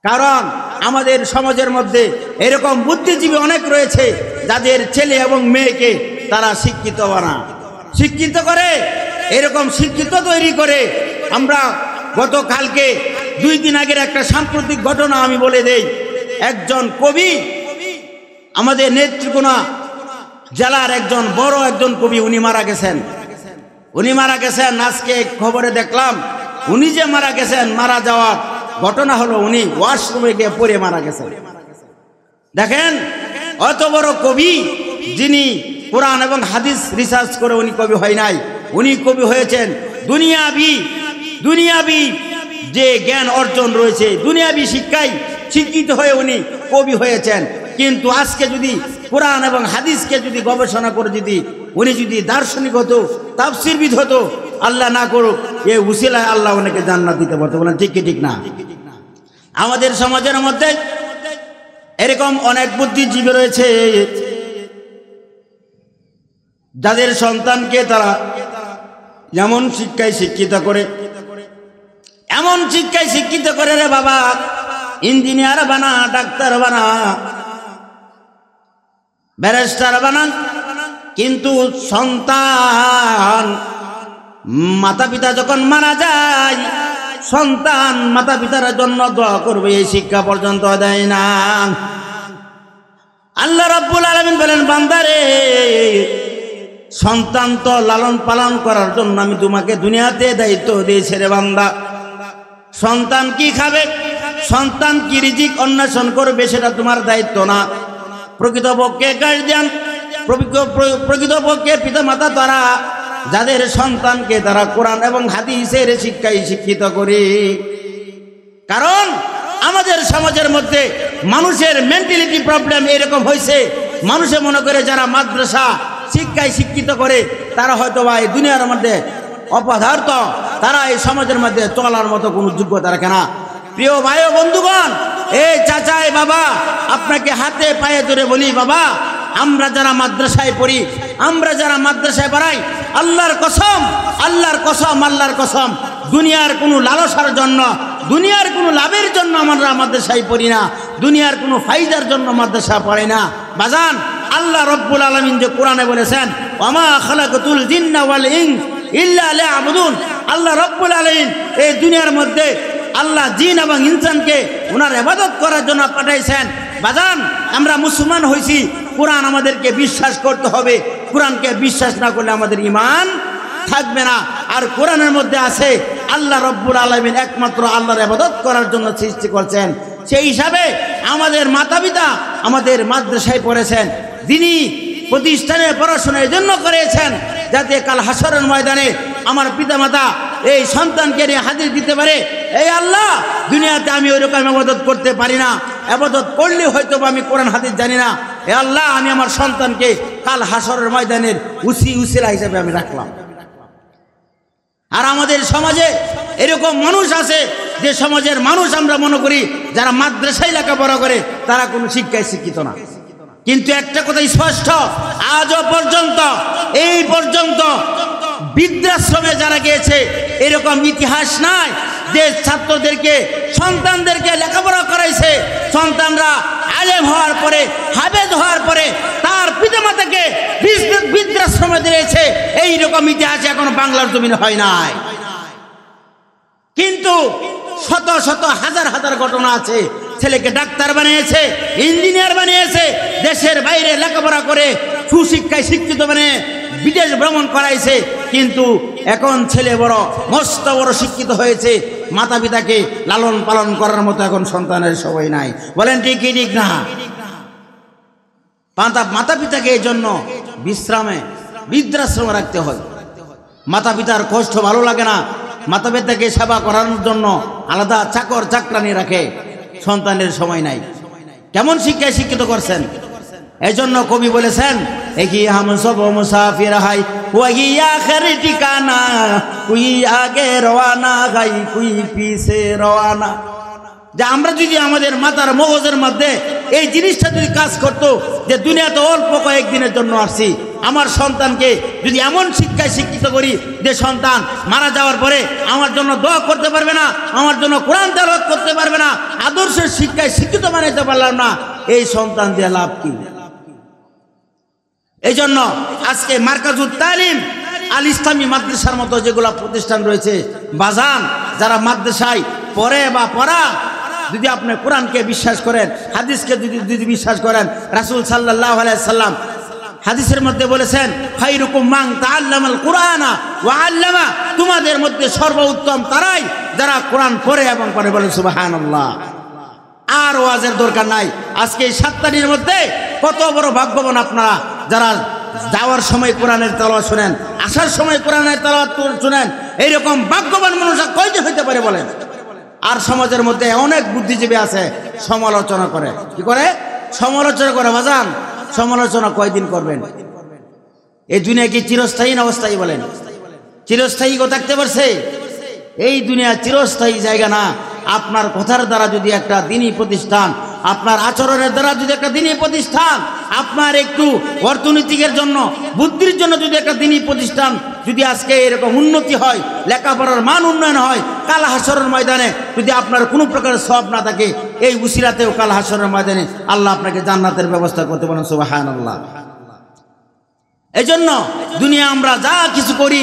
কারণ আমাদের সমাজের মধ্যে এরকম বুদ্ধিজীবী অনেক রয়েছে যাদের ছেলে এবং মেয়েকে তারা শিক্ষিত করে, এরকম শিক্ষিত তৈরি করে। আমরা গতকালকে 2 দিন আগের একটা সাম্প্রতিক ঘটনা আমি বলে দেই। একজন কবি, আমাদের নেত্রকোনা জেলার একজন বড় একজন কবি, উনি মারা গেছেন। আজকে খবরে দেখলাম উনি যে মারা গেছেন, মারা যাওয়ার ঘটনা হলো উনি ওয়াশরুমে গিয়ে পড়ে মারা গেছেন। দেখেন, অত বড় কবি, যিনি কোরআন এবং হাদিস রিসার্চ করে উনি কবি হয় নাই, উনি কবি হয়েছেন দুনিয়াবি যে জ্ঞান অর্জন রয়েছে, দুনিয়াবি শিক্ষায় শিক্ষিত হয়ে উনি কবি হয়েছেন। কিন্তু আজকে যদি কোরআন এবং হাদিসকে যদি গবেষণা করে উনি যদি দার্শনিক হতো, তাফসীরবিদ হতো, আল্লাহ না করুক, এই উসিলায় আল্লাহ ওনাকে জান্নাত দিতে পারতো। বলেন ঠিক কি ঠিক না? আমাদের সমাজের মধ্যে এরকম অনেক বুদ্ধিজীবী রয়েছে যাদের সন্তানকে তারা এমন শিক্ষায় শিক্ষিত করে, রে বাবা, ইঞ্জিনিয়ার বানা, ডাক্তার বানা, ব্যারিস্টার বানান, কিন্তু সন্তান মাতা পিতা যখন মারা যায়, সন্তান মাতা পিতার জন্য দোয়া করবে এই শিক্ষা পর্যন্ত দেয় না। আল্লাহ রাব্বুল আলামিন বলেন, বান্দারে, সন্তান তো লালন পালন করার জন্য আমি তোমাকে দুনিয়াতে দায়িত্ব দিয়েছি রে বান্দা। সন্তান কি খাবে, সন্তান কি রিজিক অন্বেষণ করবে, সেটা তোমার দায়িত্ব না। প্রকৃতপক্ষে গার্জিয়ান, প্রকৃতপক্ষে পিতামাতা তারা যাদের সন্তানকে তারা কোরআন এবং হাদিসের শিক্ষায় শিক্ষিত করে। কারণ আমাদের সমাজের মধ্যে মানুষের মেন্টালিটি প্রবলেম এরকম হয়েছে, মানুষে মনে করে যারা মাদ্রাসা শিক্ষায় শিক্ষিত করে তারা হয়তো বা এই দুনিয়ার মধ্যে অপদার্থ, তারা এই সমাজের মধ্যে চলার মতো কোনো যোগ্যতা রাখে না। প্রিয় ভাই ও বন্ধুগণ, এই চাচা, বাবা, আপনাকে হাতে পায়ে ধরে বলি, বাবা, আমরা যারা মাদ্রাসায় পড়ি, আমরা যারা মাদ্রাসায় পড়াই, আল্লাহর কসম, দুনিয়ার কোনো লালসার জন্য, দুনিয়ার কোনো লাভের জন্য আমরা মাদ্রাসায় পড়ি না, দুনিয়ার কোনো ফায়দার জন্য মাদ্রাসা পড়ে না। বাজান, আল্লাহ রব্বুল আলামিন যে কোরআনে বলেছেন, ওয়ামা খালাকাতুল জিন্না ওয়াল ইনস ইল্লা লিয়াবুদুন, আল্লাহ রব্বুল আলামিন এই দুনিয়ার মধ্যে আল্লাহ জিন এবং ইনসানকে ওনার ইবাদত করার জন্য পাঠাইছেন। বাজান, আমরা মুসলমান হয়েছি, কোরআন আমাদেরকে বিশ্বাস করতে হবে। কোরআনকে বিশ্বাস না করলে আমাদের ঈমান থাকবে না। আর কোরআনের মধ্যে আছে আল্লাহ রব্বুল আলামিন একমাত্র আল্লাহর ইবাদত করার জন্য সৃষ্টি করেছেন। সেই হিসাবে আমাদের মাতা পিতা আমাদের মাদ্রাসায় পড়েছেন, দিনী প্রতিষ্ঠানে পড়াশোনার জন্য করেছেন, যাতে কাল হাসরের ময়দানে আমার পিতামাতা এই সন্তানকে নিয়ে হাজির দিতে পারে, এই আল্লাহ, দুনিয়াতে আমি ওইরকম ইবাদত করতে পারি না, ইবাদত করলে হয়তো আমি কোরআন হাদিস জানি না, এ আল্লাহ, আমি আমার সন্তানকে কাল হাসরের ময়দানের উসিলা হিসেবে আমি রাখলাম। আর আমাদের সমাজে এরকম মানুষ আছে যে সমাজের মানুষ আমরা মনে করি যারা মাদ্রাসায় লেখাপড়া করে তারা কোনো শিক্ষায় শিক্ষিত না। কিন্তু একটা কথা স্পষ্ট, আজও পর্যন্ত, এই পর্যন্ত বৃদ্ধাশ্রমে যারা গিয়েছে এরকম ইতিহাস নাই যে ছাত্রদেরকে, সন্তানদেরকে লেখাপড়া করাইছে, সন্তানরা আলেম হওয়ার পরে, হাফেজ হওয়ার পরে তার পিতামাতাকে বৃদ্ধাশ্রমে দিয়েছে। এইরকম ইতিহাস এখন বাংলার জমিনে হয় নাই। কিন্তু শত শত হাজার হাজার ঘটনা আছে, ছেলেকে ডাক্তার বানিয়েছে, ইঞ্জিনিয়ার বানিয়েছে, দেশের বাইরে লেখাপড়া করে সুশিক্ষায় শিক্ষিত বানিয়ে বিদেশ ভ্রমণ করাইছে। কিন্তু এখন ছেলে বড় মস্ত বড় শিক্ষিত হয়েছে, মাতা পিতাকে লালন পালন করার মতো এখন সন্তানের সময় নাই। বলেন ঠিক কি ঠিক না? মাতা পিতাকে এই জন্য বৃদ্ধাশ্রমে রাখতে হয়। মাতা পিতার কষ্ট ভালো লাগে না, মাতা পিতাকে সেবা করানোর জন্য আলাদা চাকর চাকরানি রাখে, সন্তানের সময় নাই। কেমন শিক্ষায় শিক্ষিত করছেন? এই জন্য কবি বলেছেন, একই হাম সব মুসাফির হাই ওয়াহি আখির ঠিকানা, কুই আগে রওয়ানা গাই কুই পিছে রওয়ানা। যে আমরা যদি আমাদের মাতার মগজের মধ্যে এই জিনিসটা যদি কাজ করতো যে দুনিয়াতে অল্প কয়েকদিনের জন্য আসছি, আমার সন্তানকে যদি এমন শিক্ষায় শিক্ষিত করি যে সন্তান মারা যাওয়ার পরে আমার জন্য দোয়া করতে পারবে না, আমার জন্য কোরআন তেলাওয়াত করতে পারবে না, আদর্শের শিক্ষায় শিক্ষিত বানাইতে পারলাম না, এই সন্তান দিয়ে লাভ কি? এই জন্য আজকে মার্কাজুত তালিম আল ইসলামী মাদ্রাসার মতো যেগুলো প্রতিষ্ঠান রয়েছে, বাজান যারা মাদ্রাসায় পড়ে বা পড়া, যদি আপনি কোরআনকে বিশ্বাস করেন, হাদিসকে যদি বিশ্বাস করেন, রাসূল সাল্লাল্লাহু আলাইহি সাল্লাম হাদিসের মধ্যে বলেছেন, খায়রুকুম মান তাআল্লামাল কুরআনা ওয়া আল্লামা, তোমাদের মধ্যে সর্বোত্তম তারাই যারা কোরআন পড়ে এবং পড়ে। বলেন সুবহানাল্লাহ। আর ওয়াজের দরকার নাই। আজকে এই 7 তারিখের মধ্যে কত বড় ভাগ্যবান আপনারা যারা যাওয়ার সময় কোরআনের তেলাওয়াত শুনেন, আসার সময় কোরআনের তেলাওয়াত শুনেন। এইরকম ভাগ্যবান মানুষ কয়জন হইতে পারে বলেন? আর সমাজের মধ্যে অনেক বুদ্ধিজীবী আছে, সমালোচনা করে। কি করে? সমালোচনা করে। বাজান, সমালোচনা কয়দিন করবেন? এই দুনিয়া কি চিরস্থায়ী না অস্থায়ী বলেন? চিরস্থায়ী কেউ থাকতে পারছে? এই দুনিয়া চিরস্থায়ী জায়গা না। আপনার কথার দ্বারা যদি একটা দ্বীনি প্রতিষ্ঠান, আপনার আচরণের দ্বারা যদি একটা দ্বীনি প্রতিষ্ঠান, আপনার একটু অর্থনৈতিকের জন্য, বুদ্ধির জন্য যদি একটা দ্বীনি প্রতিষ্ঠান যদি আজকে এরকম উন্নতি হয়, লেখাপড়ার মান উন্নয়ন হয়, কাল হাসরের ময়দানে যদি আপনার কোনো প্রকার সওয়াব না থাকে, এই উসিলাতেও কাল হাসরের ময়দানে আল্লাহ আপনাকে জান্নাতের ব্যবস্থা করতে পারেন। সুবহানাল্লাহ। এই জন্য দুনিয়া আমরা যা কিছু করি,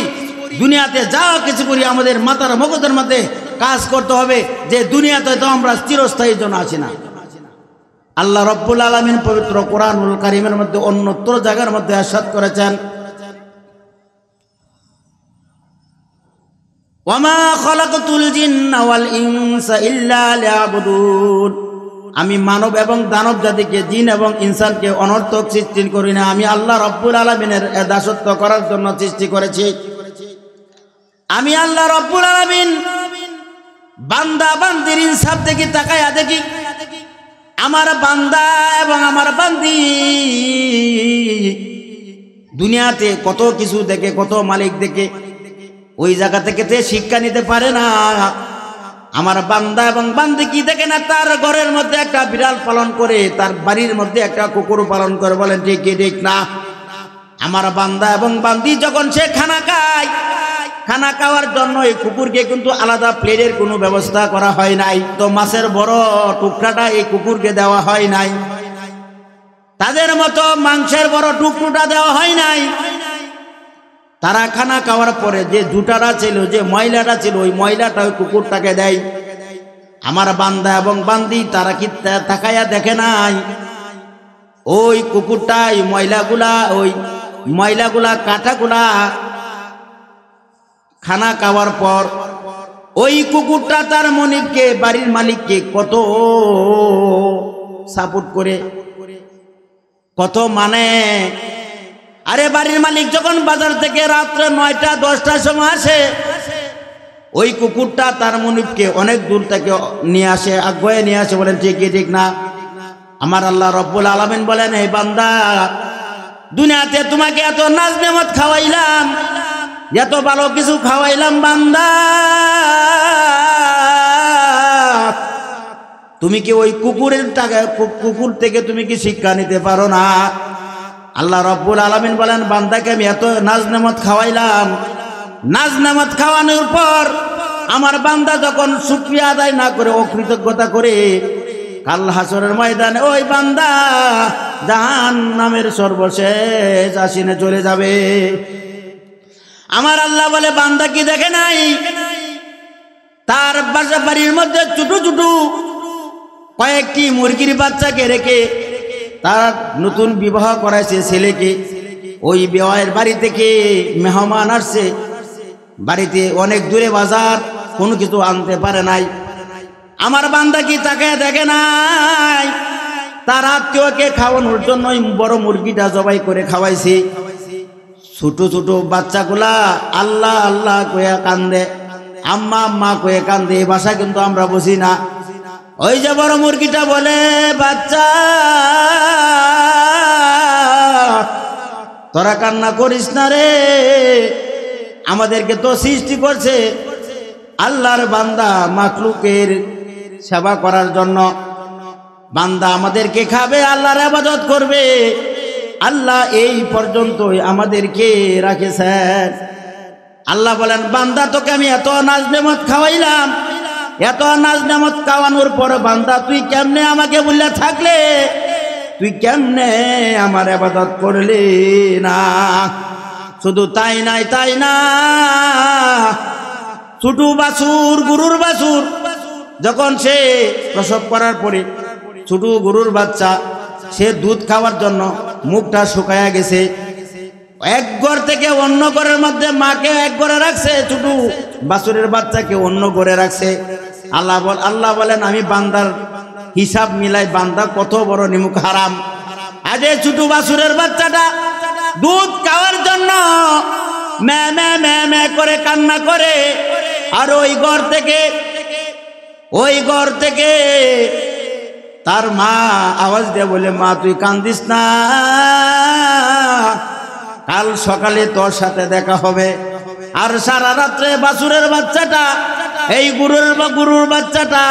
দুনিয়াতে যা কিছু করি, আমাদের মাথার মগজের মধ্যে কাজ করতে হবে যে দুনিয়াতে তো আমরা চিরস্থায়ীর জন্য আছি না। আল্লাহ রাব্বুল আলামিন পবিত্র কোরআনুল কারীমের মধ্যে অন্যত্র জায়গার মধ্যে ইরশাদ করেছেন, ওয়ামা খালাকতুল জিন্না ওয়াল ইনসা ইল্লা লিয়াবুদুন, আমি মানব এবং দানব জাতিকে, জিন এবং ইনসানকে অনর্থক সৃষ্টি করি না, আমি আল্লাহ রাব্বুল আলামিনের দাসত্ব করার জন্য সৃষ্টি করেছি। আমি আল্লাহ রাব্বুল আলামিন বান্দা বান্দির ইনসাফ দেখি, তাকায়া দেখি, আমার বান্দা এবং আমার বান্দি দুনিয়াতে কত কিছু দেখে, কত মালিক দেখে, ওই জায়গা থেকে শিক্ষা নিতে পারে না। আমার বান্দা এবং বান্দি কি দেখে না? তার ঘরের মধ্যে একটা বিড়াল পালন করে, তার বাড়ির মধ্যে একটা কুকুর পালন করে। বলেন ঠিক কি ঠিক না? আমার বান্দা এবং বান্দি যখন সে খানা খায়, খানা খাওয়ার জন্য এই কুকুরকে কিন্তু আলাদা প্লেটের কোনো ব্যবস্থা করা হয় নাই। তো মাছের বড় টুকরাটা এই কুকুরকে দেওয়া হয় নাই, তাদের মতো মাংসের বড় টুকরোটা দেওয়া হয় নাই। তারা খানা খাওয়ার পরে যে জুটাটা ছিল, যে ময়লাটা ছিল, ওই ময়লাটা ওই কুকুরটাকে দেয়। আমার বান্দা এবং বান্দি তারা কি তাকায়া দেখে নাই? ওই কুকুরটা ওই ময়লাগুলা কাঁটাগুলা খানা খাওয়ার পর ওই কুকুরটা তার মনিবকে, বাড়ির মালিককে কত সাপোর্ট করে, কত মানে। আরে বাড়ির মালিক যখন বাজার থেকে রাত্রে 9টা 10টার সময় আসে, ওই কুকুরটা তার মনিবকে অনেক দূর থেকে নিয়ে আসে, আগুয়ে নিয়ে আসে। বলেন ঠিক কি ঠিক না? আমার আল্লাহ রাব্বুল আলামিন বলেন, হে বান্দা, দুনিয়াতে তোমাকে এত নাজ নেমত খাওয়াইলাম, এত ভালো কিছু খাওয়াইলাম, বান্দা, তুমি কি ওই কুকুর থেকে তুমি কি শিক্ষা নিতে পারো না? আল্লাহ রাব্বুল আলামিন বলেন, বান্দাকে আমি এত নাজ নেমত খাওয়াইলাম, নাজ নেমত খাওয়ানোর পর আমার বান্দা যখন শুকরিয়া আদায় না করে, অকৃতজ্ঞতা করে, কাল হাসরের ময়দানে ওই বান্দা জাহান্নামের সর্বশেষ আশিনে চলে যাবে। আমার আল্লাহ বলে, বান্দা কি দেখে নাই? তার বাড়ির মধ্যে ছোট ছোট কয়েকটি মুরগির বাচ্চাকে রেখে, তার নতুন বিবাহ করাইছে ছেলেকে, ওই বিবাহের বাড়ি থেকে মেহমান আসছে, বাড়িতে অনেক দূরে বাজার, কোনো কিছু আনতে পারে নাই। আমার বান্দা কি তাকে দেখে নাই? তার আত্মীয়কে খাওয়ানোর জন্য বড় মুরগিটা জবাই করে খাওয়াইছে। ছোট ছোট বাচ্চাগুলা আল্লাহ আল্লাহ কয়ে কান্দে, আম্মা আম্মা কয়ে কান্দে। এই ভাষা কিন্তু আমরা বুঝি না। ওই যে বড় মুরগিটা বলে, বাচ্চা তোরা কান্না করিস না রে, আমাদেরকে তো সৃষ্টি করছে আল্লাহর বান্দা মাখলুকের সেবা করার জন্য। বান্দা আমাদেরকে খাবে, আল্লাহর ইবাদত করবে, আল্লাহ এই পর্যন্তই আমাদেরকে রাখেছেন। আল্লাহ বলেন, বান্দা তোকে আমি এত নাজ নেমত খাওয়াইলাম, এত নাজ নেমত খাওয়ানোর পর বান্দা তুই কেমনে আমাকে বললে থাকলে, তুই কেমনে আমার ইবাদত করলি না। শুধু তাই না, ছোট বাছুর, গরুর বাছুর যখন সে প্রসব করার পরে ছোট গরুর বাচ্চা, সে দুধ খাওয়ার জন্য মুখটা শুকায়া গেছে, এক ঘর থেকে অন্য ঘরের মধ্যে মাকে এক ঘরে রাখছে, ছোট বাছুরের বাচ্চাকে অন্য ঘরে রাখছে। আল্লাহ বলেন, আমি বান্দার হিসাব মিলাই, বান্দা কত বড় নিমুখ হারাম। আজ এই ছোট বাছুরের বাচ্চাটা দুধ খাওয়ার জন্য ম্যা ম্যা ম্যা ম্যা করে কান্না করে, আর ওই ঘর থেকে তার মা আওয়াজ দিয়ে বলে, মা তুই কান্দিস না, কাল সকালে তোর সাথে দেখা হবে। আর সারা রাত্রে বাছুরের বাচ্চাটা, এই গরুর বাচ্চাটা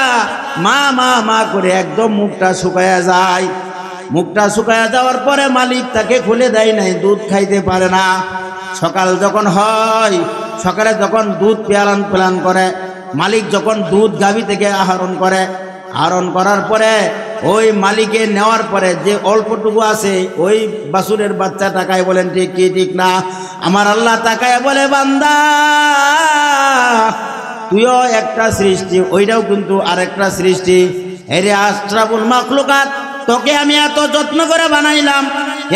মা মা মা করে একদম মুখটা শুকায়া যায়। মুখটা শুকায়া যাওয়ার পরে মালিক তাকে খুলে দেয় নাই, দুধ খাইতে পারে না। সকাল যখন হয়, সকালে যখন দুধ প্লান করে, মালিক যখন দুধ গাভী থেকে আহরণ করার পরে ওই মালিকে নেওয়ার পরে যে অল্পটুকু আছে ওই বাছুরের বাচ্চা তাকায় বলেন, ঠিক কি ঠিক না? আমার আল্লাহ তাকায় বলে, বান্দা তুইও একটা সৃষ্টি, ওইটাও কিন্তু আরেকটা সৃষ্টি। এরে আশরাফুল মাখলুকাত, তোকে আমি এত যত্ন করে বানাইলাম,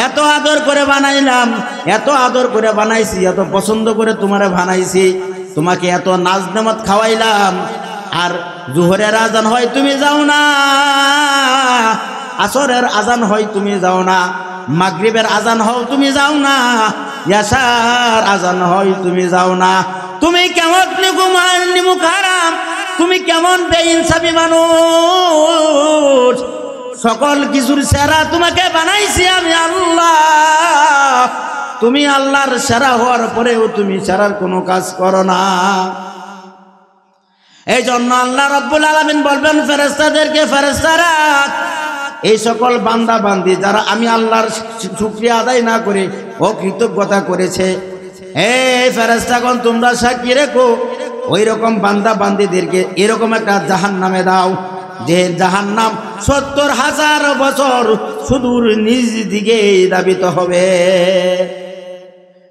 এত আদর করে বানাইলাম, এত আদর করে বানাইছি, এত পছন্দ করে তোমারে বানাইছি, তোমাকে এত নাজ নেমত খাওয়াইলাম, আর জোহরের আজান হয় তুমি যাও না, আসরের আজান হয় তুমি যাও না, মাগরিবের আজান হও তুমি যাও না, ইয়াশার আজান হয় তুমি যাও না। তুমি কেমন নিমুখ হারাম, তুমি কেমন বেইনসাফি মানুষ। সকল কিছুর সেরা তোমাকে বানাইছি আমি আল্লাহ, তুমি আল্লাহর সেরা হওয়ার পরেও তুমি সেরার কোনো কাজ করো না। এই জন্য আল্লাহ রাব্বুল আলামিন বলবেন ফেরেশতাদেরকে, ফেরেশতারা এই সকল বান্দা বান্দি যারা আমি আল্লাহর শুকরিয়া আদায় না করে অকৃতজ্ঞতা করেছে, এই ফেরেশতাগণ তোমরা সাক্ষী রেখো, ওই রকম বান্দা বান্দিদেরকে এরকম একটা জাহান্নামে দাও, যে জাহান্নাম ৭০,০০০ বছর সুদূর নিজ দিকে ধাবিত হবে।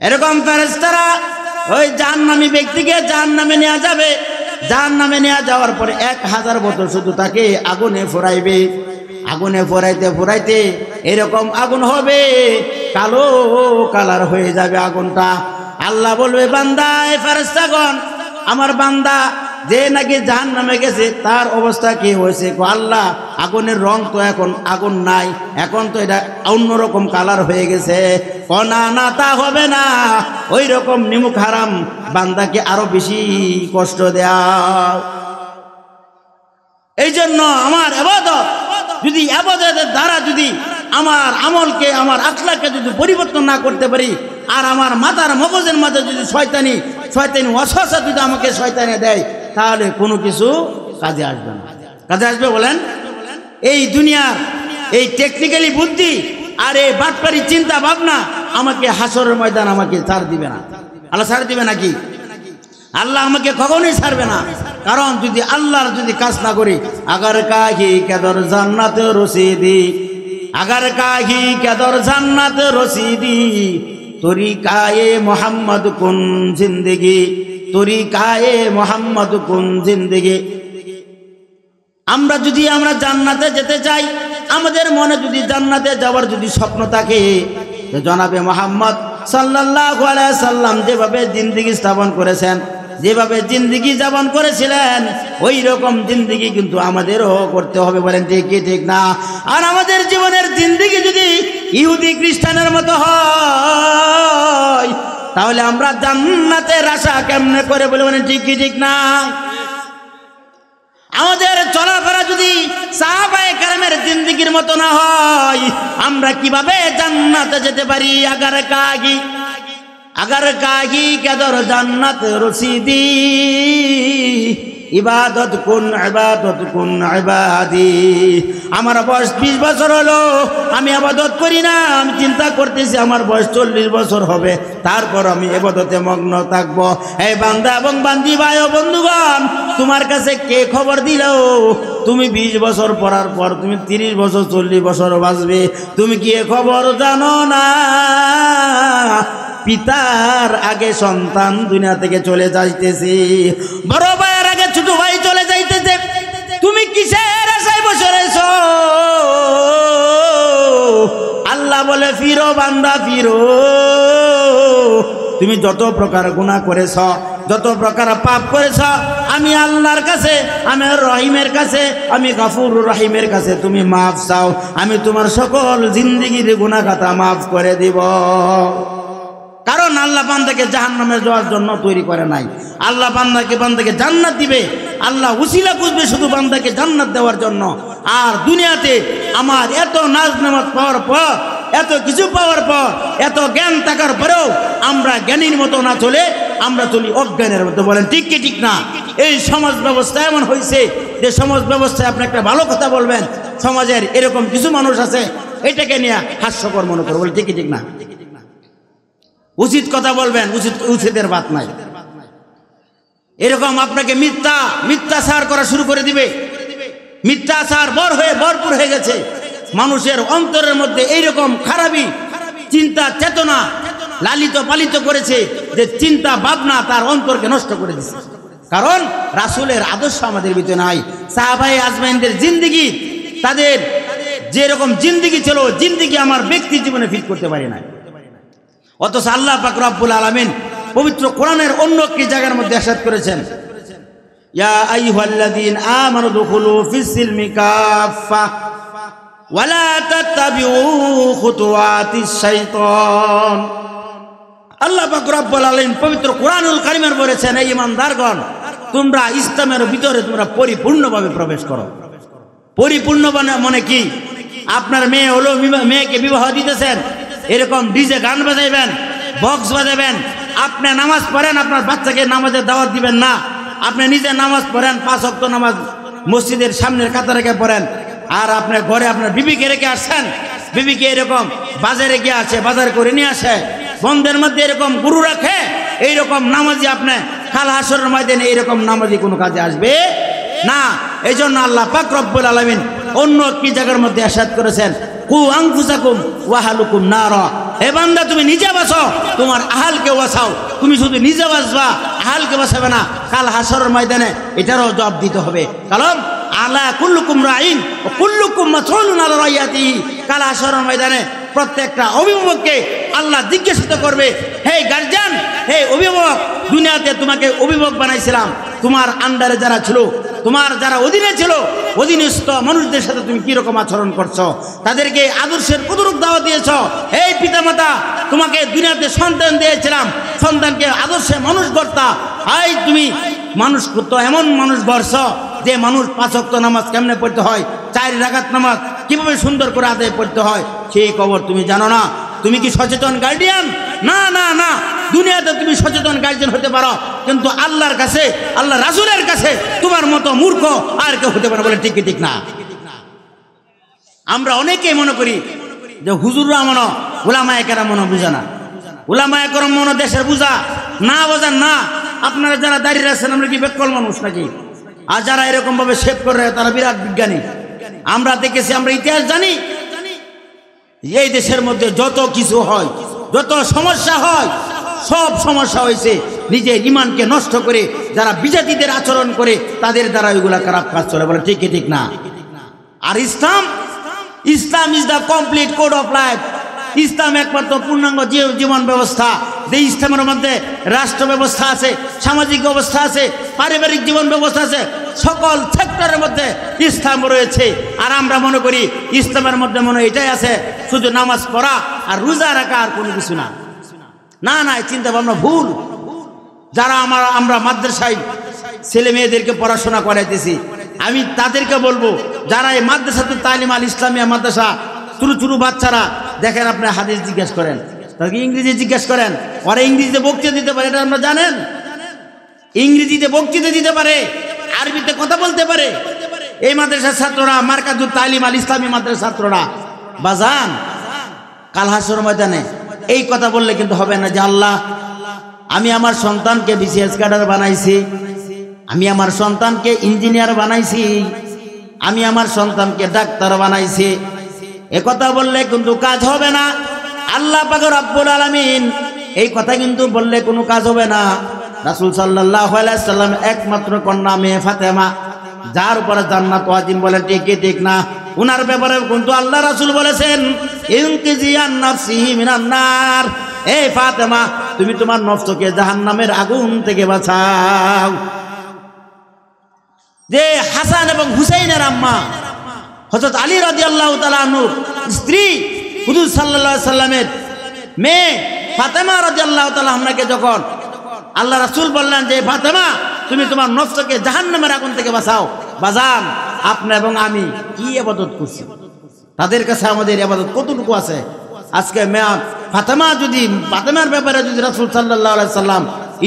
এরকম ফেরেশতারা ওই জাহান্নামী ব্যক্তিকে জাহান্নামে নেওয়া যাবে। জাহান্নামে নেওয়া যাওয়ার পরে ১০০০ বছর শুধু তাকে আগুনে ফোরাইবে। আগুনে ফোরাইতে এরকম আগুন হবে, কালো কালার হয়ে যাবে আগুনটা। আল্লাহ বলবে, বান্দা, এই ফেরেশতাগণ আমার বান্দা যে নাকি জাহান্নামে গেছে তার অবস্থা কি হয়েছে? আল্লাহ, আগুনের রং তো এখন আগুন নাই, এখন তো এটা অন্যরকম কালার হয়ে গেছে। না, তা হবে না, ওই রকম নিমুখ হারাম বান্দাকে আরো বেশি কষ্ট দেও। এই জন্য আমার ইবাদত, যদি ইবাদতের দ্বারা যদি আমার আমলকে, আমার আখলাকে যদি পরিবর্তন না করতে পারি, আর আমার মাথার মগজের মাঝে যদি শয়তানি ওয়াসওয়াসা যদি আমাকে শয়তানে দেয়, তাহলে কোনো কিছু কাজে আসবে না। কাজে আসবে বলেন? এই দুনিয়ার এই টেকনিক্যালি বুদ্ধি আর এই বাটপারি চিন্তা ভাবনা আমাকে হাসরের ময়দান আমাকে ছাড় দিবে না। আল্লাহ ছাড় দিবে নাকি? আল্লাহ আমাকে কখনোই ছাড়বে না। কারণ যদি আল্লাহর যদি কাজ না করি, আগার কাহি কেদর জান্নাত রসিদি, আগার কাহি কেদর জান্নাত রসিদি, তরিকায়ে মোহাম্মদ কুন জিন্দেগি, তরিকায়ে মোহাম্মদ কুন জিন্দেগি। আমরা জান্নাতে যেতে চাই, আমাদের মনে যদি জান্নাতে যাওয়ার যদি স্বপ্ন থাকে, জনাবে মোহাম্মদ সাল্লাল্লাহু আলাইহি সাল্লাম যেভাবে জিন্দেগি স্থাপন করেছেন, যেভাবে জিন্দেগি যাপন করেছিলেন, ওই রকম জিন্দেগি কিন্তু আমাদেরও করতে হবে। বলেন ঠিক কি ঠিক না? আর আমাদের জীবনের জিন্দেগি যদি ইহুদি খ্রিস্টানের মতো হয়, তাহলে আমরা জান্নাতের আশা কেমনে করে বলে? বলেন ঠিক কি ঠিক না? আমাদের চলাফেরা যদি সাহাবায়ে কেরামের জিন্দেগির মতো না হয়, আমরা কিভাবে জান্নাতে যেতে পারি? আগার কাগি কেদর জান্নাত রসিদি, ইবাদত কুন ইবাদি। আমার বয়স 20 বছর হলো, আমি ইবাদত করি না। আমি চিন্তা করতেছি আমার বয়স 40 বছর হবে, তারপর আমি ইবাদতে মগ্ন থাকব। এই বান্দা এবং বান্দি ভাই ও বন্ধুগণ, তোমার কাছে কে খবর দিল তুমি 20 বছর পড়ার পর তুমি 30 বছর 40 বছর বাঁচবে? তুমি কি এ খবর জানো না? পিতার আগে সন্তান দুনিয়া থেকে চলে যাইতেছে, বড় ভাইয়ের আগে ছোট ভাই চলে যাইতেছে। তুমি কিসের আশায় বসে রয়েছো? আল্লাহ বলে ফিরো বান্দা ফিরো। তুমি যত প্রকার গুনাহ করেছ, যত প্রকার পাপ করেছ, আমি আল্লাহর কাছে, আমি রহিমের কাছে, আমি গফুর রহিমের কাছে তুমি মাফ চাও। আমি তোমার সকল জিন্দেগির গুনাহ খাতা মাফ করে দিব। কারণ আল্লাহ বান্দাকে জাহান্নামে যাওয়ার জন্য তৈরি করে নাই। আল্লাহ বান্দাকে জান্নাত দিবে। আল্লাহ উসিলা খুঁজবে শুধু বান্দাকে জান্নাত দেওয়ার জন্য। আর দুনিয়াতে আমার এত নাজ নামাজ পাওয়ার পর, এত কিছু পাওয়ার পর, এত জ্ঞান থাকার পরেও আমরা জ্ঞানীর মতো না চলে আমরা চলি অজ্ঞানের মতো। বলেন ঠিক কি ঠিক না? এই সমাজ ব্যবস্থা এমন হয়েছে যে সমাজ ব্যবস্থায় আপনি একটা ভালো কথা বলবেন, সমাজের এরকম কিছু মানুষ আছে এটাকে নিয়ে হাস্যকর মনে করে। বলে ঠিক কি ঠিক না? উচিত কথা বলবেন, উচিতের বাত নাই। এরকম আপনাকে মিথ্যাচার করা শুরু করে দিবে। মিথ্যাচার ভরপুর হয়ে গেছে মানুষের অন্তরের মধ্যে। এইরকম খারাপি চিন্তা চেতনা লালিত পালিত করেছে যে চিন্তা ভাবনা তার অন্তরকে নষ্ট করে দিচ্ছে। কারণ রাসূলের আদর্শ আমাদের ভিতরে নাই। সাহাবায়ে আজমাইনদের জিন্দেগি, তাদের যেরকম জিন্দেগি ছিল, জিন্দেগি আমার ব্যক্তি জীবনে ফিট করতে পারি না। অথচ আল্লাহ পাক রব্বুল আলামিন পবিত্র কোরআনের অন্য একটি জায়গার মধ্যে ইরশাদ করেছেন, ইয়া আইয়ুহাল্লাযীনা আমানু দুখুলু ফিস-সিলমি কাফা ওয়া লা তাত্তাবিউ খুতুওয়াতিশ শাইতান। আল্লাহ পাক রব্বুল আলামিন পবিত্র কোরআনুল কারীমে বলেছেন, এই ঈমানদারগণ, তোমরা ইসলামের ভিতরে তোমরা পরিপূর্ণভাবে প্রবেশ করো। পরিপূর্ণ মানে কি? আপনার মেয়ে হলো, মেয়েকে বিবাহ দিতেছেন, এরকম ডিজে গান বাজাইবেন, বক্স বাজাবেন। আপনি নামাজ পড়েন, আপনার বাচ্চাকে নামাজের দাওয়াত দিবেন না। আপনি নিজে নামাজ পড়েন, 5 ওয়াক্ত নামাজ মসজিদের সামনের কাতারে রেখে পড়েন। আর আপনার ঘরে আপনার বিবিকে রেখে আসছেন, বিবিকে এরকম বাজারে গিয়ে আছে, বাজার করে নিয়ে আসে, বন্ধের মধ্যে এরকম গুরু রাখে। এইরকম নামাজি আপনি কাল হাসরের ময়দানে এইরকম নামাজি কোনো কাজে আসবে না। এই জন্য আল্লাহ পাক রব্বুল আলামিন অন্য একটি জায়গার মধ্যে ইরশাদ করেছেন, কু আনফুসাকুম ওয়া আহলুকুম নারা। হে বান্দা, তুমি নিজে বাঁচো, তোমার আহালকে বাঁচাও। তুমি শুধু নিজে বাঁচবা, আহালকে বাঁচাবে না, কাল হাসরের ময়দানে এটারও জবাব দিতে হবে। কারণ আলা কুল্লুকুম রাইন ওয়া কুল্লুকুম মাসউলুন আলা রাইয়াতিহি। কাল হাসরের ময়দানে প্রত্যেকটা অভিভাবককে আল্লাহ জিজ্ঞাসা করবে, হে গার্জিয়ান, হে অভিভাবক, দুনিয়াতে তোমাকে অভিভাবক বানাইছিলাম, তোমার আন্ডারে যারা ছিল, তোমার যারা অধীনে ছিল, অধীনস্থ মানুষদের সাথে তুমি কিরকম আচরণ করছো, তাদেরকে আদর্শের কতটুকু দাওয়াত দিয়েছ? এই পিতামাতা, তোমাকে দুনিয়াতে সন্তান দিয়েছিলাম, সন্তানকে আদর্শে মানুষ গড়তা। আই তুমি মানুষ তো এমন মানুষ গড়ছ যে মানুষ 5 ওয়াক্ত নামাজ কেমনে পড়তে হয়, 4 রাকাত নামাজ কিভাবে সুন্দর করে আদায় পড়তে হয়, সেই খবর তুমি জানো না। তুমি কি সচেতন গার্ডিয়ান? না না না, দুনিয়াতে তুমি সচেতন গার্জিয়ান হতে পারো, কিন্তু আল্লাহর কাছে, আল্লাহ রাসূলের কাছে তোমার মতো মূর্খ আর কেউ হতে পারে। বলে ঠিক কি ঠিক না? আমরা অনেকেই মনে করি যে হুজুররা মনে, উলামায়ে কেরাম মনে বুঝে না। উলামায়ে কেরাম মনে দেশের বুঝা না, বোঝেন না। আপনারা যারা দাঁড়িয়ে আছেন, আমরা কি বেকল মানুষ নাকি? আর যারা এরকম ভাবে শেভ করে তারা বিরাট বিজ্ঞানী। আমরা দেখেছি, আমরা ইতিহাস জানি। এই দেশের মধ্যে যত কিছু হয়, যত সমস্যা হয়, সব সমস্যা হয়েছে নিজের ইমানকে নষ্ট করে যারা বিজাতিদের আচরণ করে তাদের দ্বারা ওইগুলা খারাপ কাজ চলে। বলে ঠিক ঠিক না? আর Islam is the complete code of life. ইসলাম একমাত্র পূর্ণাঙ্গ জীবন ব্যবস্থা। যে ইসলামের মধ্যে রাষ্ট্র ব্যবস্থা আছে, সামাজিক ব্যবস্থা আছে, পারিবারিক জীবন ব্যবস্থা আছে, সকল সেক্টরের মধ্যে ইসলাম রয়েছে। আর আমরা মনে করি ইসলামের মধ্যে মনে এটাই আছে, শুধু নামাজ পড়া আর রোজা রাখা, আর কোনো কিছু না। না না, চিন্তা ভাবনা ভুল। যারা আমরা মাদ্রাসায় ছেলে মেয়েদেরকে পড়াশোনা করাইতেছি, আমি তাদেরকে বলবো, যারা এই মাদ্রাসাতুল তালিম আল ইসলামিয়া মাদ্রাসা, ছোটো ছোটো বাচ্চারা দেখেন, আপনি হাদিস জিজ্ঞেস করেন, তাদেরকে ইংরেজি জিজ্ঞেস করেন, ওরা ইংরেজিতে বক্তৃতা দিতে পারে, এটা আমরা জানেন। ইংরেজিতে বক্তৃতা দিতে পারে, আরবিতে কথা বলতে পারে। এই মাদ্রাসার ছাত্ররা, মারকাজুত তালিম আল ইসলামী মাদ্রাসার ছাত্ররা, বাজান কাল হাসর ময়দানে এই কথা বললে কিন্তু হবে না যে আল্লাহ আমি আমার সন্তানকে বিসিএস ক্যাডার বানাইছি, আমি আমার সন্তানকে ইঞ্জিনিয়ার বানাইছি, আমি আমার সন্তানকে ডাক্তার বানাইছি। এ কথা বললে কিন্তু কাজ হবে না। আল্লাহ পাক রব্বুল আলামিন এই কথা কিন্তু বললে কোনো কাজ হবে না। রাসূল সাল্লাল্লাহু আলাইহি সাল্লাম একমাত্র কন্যা মেয়ে ফাতেমা, যার উপরে জান্নাত ওয়াজিব বলে, ঠিক না? উনার ব্যাপারে কিন্তু আল্লাহ রাসূল বলেছেন ইনকিজিয়ান নাফসিহি মিনান নার, এই ফাতেমা তুমি তোমার নফসকে জাহান্নামের আগুন থেকে বাঁচাও। যে হাসান এবং হুসাইনের আম্মা হযরত আলী রাদিয়াল্লাহু তাআলা আনহুর স্ত্রী হুজুর সাল্লাল্লাহু আলাইহি সাল্লামের মেয়ে ফাতেমা রাদিয়াল্লাহু তাআলা আনহাকে যখন আল্লাহ রাসূল বললেন যে ফাতেমা তুমি তোমার নফসকে জাহান্নামের আগুন থেকে বাঁচাও, বাজান আপনি এবং আমি কি ইবাদত করছি, তাদের কাছে আমাদের ইবাদত কতটুকু আছে? আজকে মেয়ে ফাতেমা যদি, ফাতেমার ব্যাপারে যদি রাসূল সাল্লাল্লাহু আলাইহি সাল্লাম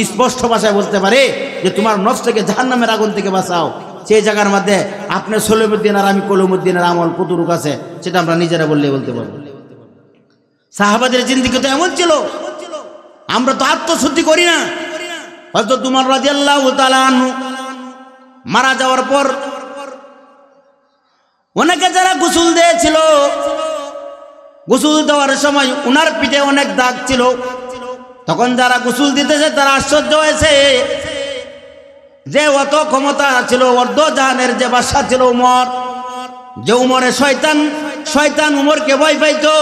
স্পষ্ট ভাষায় বলতে পারে যে তোমার নফসকে জাহান্নামের আগুন থেকে বাঁচাও, সেই জায়গার মধ্যে আপনি সলিমুদ্দিন আর আমি কলিমুদ্দিনের আমল কতটুকু আছে সেটা আমরা নিজেরা বললেই বলতে পারবো। সাহাবাদের জিন্দেগি তো এমন ছিল, আমরা তো আত্মশুদ্ধি করি না। হযরত উমর রাদিয়াল্লাহু তাআলা আনহু মারা যাওয়ার পর ওনাকে যারা গোসল দিয়েছিল, গোসল দেওয়ার সময় উনার পিঠে অনেক দাগ ছিল। তখন যারা গোসল দিতেছে তারা আশ্চর্য হয়েছে যে অত ক্ষমতা ছিল, অর্ধ জাহানের যে বাদশা ছিল উমর, যে উমরে শয়তান উমরকে ভয় পাইতো,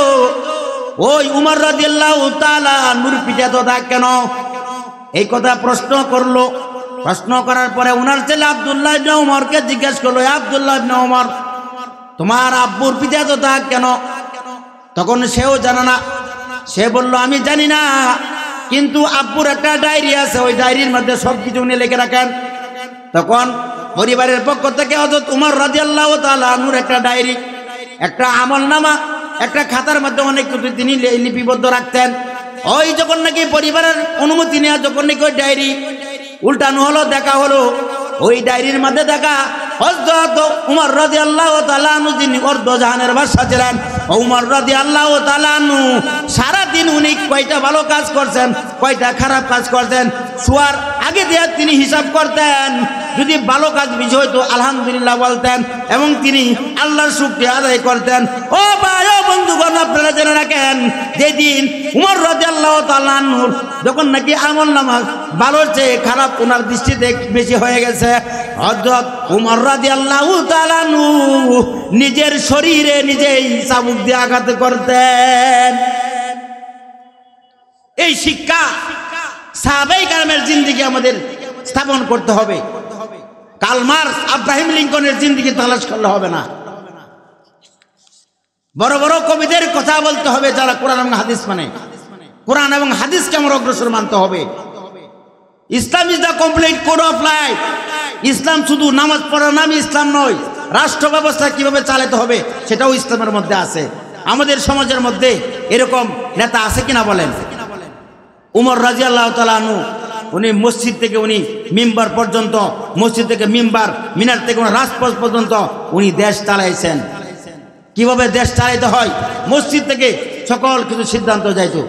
ওই উমর রাদিয়াল্লাহু তাআলা নূর পিঠে তো দাগ কেন? এই কথা প্রশ্ন করলো। প্রশ্ন করার পরে উনার ছেলে আব্দুল্লাহ ইবনে উমরকে জিজ্ঞেস করলো, আব্দুল্লাহ ইবনে উমর তোমার আব্বুর পিঠে তো দাগ কেন? তখন সেও জানে না। সে বলল আমি জানি না, কিন্তু আব্বুর একটা ডায়েরি আছে, ওই ডায়েরির মধ্যে সব কিছু উনি লিখে রাখেন। তখন পরিবারের পক্ষ থেকে হযরত উমর রাদিয়াল্লাহু তাআলা আনহুর একটা ডায়েরি, একটা আমলনামা, একটা খাতার মধ্যে অনেক কিছু তিনি লিপিবদ্ধ রাখতেন। ওই যখন নাকি পরিবারের অনুমতি নেওয়া, যখন নাকি ওই ডায়েরি উল্টানো হলো, দেখা হলো, ওই ডায়েরির মধ্যে দেখা হযরত উমর রাদিয়াল্লাহু তাআলা আনহু যিনি অর্ধ জাহানের বাদশা ছিলেন, উমর রাদিয়াল্লাহু তাআলা আনহু সারাদিন উনি কয়টা ভালো কাজ করছেন, কয়টা খারাপ কাজ করছেন, শোয়ার আগে দিয়ে তিনি হিসাব করতেন। যদি ভালো কাজ বেশি হইতো আলহামদুলিল্লাহ বলতেন এবং তিনি আল্লাহর শুকরিয়া আদায় করতেন। ও ভাই, ও বন্ধুগণ, আপনারা জেনে রাখেন যেদিন উমর রাদিয়াল্লাহু তাআলা আনহুর যখন নাকি আমলনামা ভালোর চেয়ে খারাপ ওনার দৃষ্টিতে বেশি হয়ে গেছে, হযরত উমর রাদিয়াল্লাহু তাআলা আনহু নিজের শরীরে নিজেই চাবুক দিয়ে আঘাত করতেন। এই শিক্ষা সাহাবায়ে কেরামের জিন্দেগি আমাদের স্থাপন করতে হবে। কার্ল মার্কস, আব্রাহিম লিঙ্কনের জিন্দেগি তালাশ করলে হবে না। বড় বড় কবিদের কথা বলতে হবে যারা কোরআন এবং হাদিস মানে। কোরআন এবং হাদিসকে আমার অগ্রসর মানতে হবে। Islam is the complete code of life. ইসলাম শুধু নামাজ পড়ার নামই ইসলাম নয়, রাষ্ট্র ব্যবস্থা কিভাবে চালাতে হবে সেটাও ইসলামের মধ্যে আছে। আমাদের সমাজের মধ্যে এরকম নেতা আছে কিনা বলেন? উমর রাদিয়াল্লাহু তাআলা আনহু উনি মসজিদ থেকে উনি মিম্বার পর্যন্ত, মসজিদ থেকে মিম্বার, মিনার থেকে রাজপথ পর্যন্ত উনি দেশ চালাইছেন। কিভাবে দেশ চালাইতে হয় মসজিদ থেকে সকল কিছু সিদ্ধান্ত যাইতো।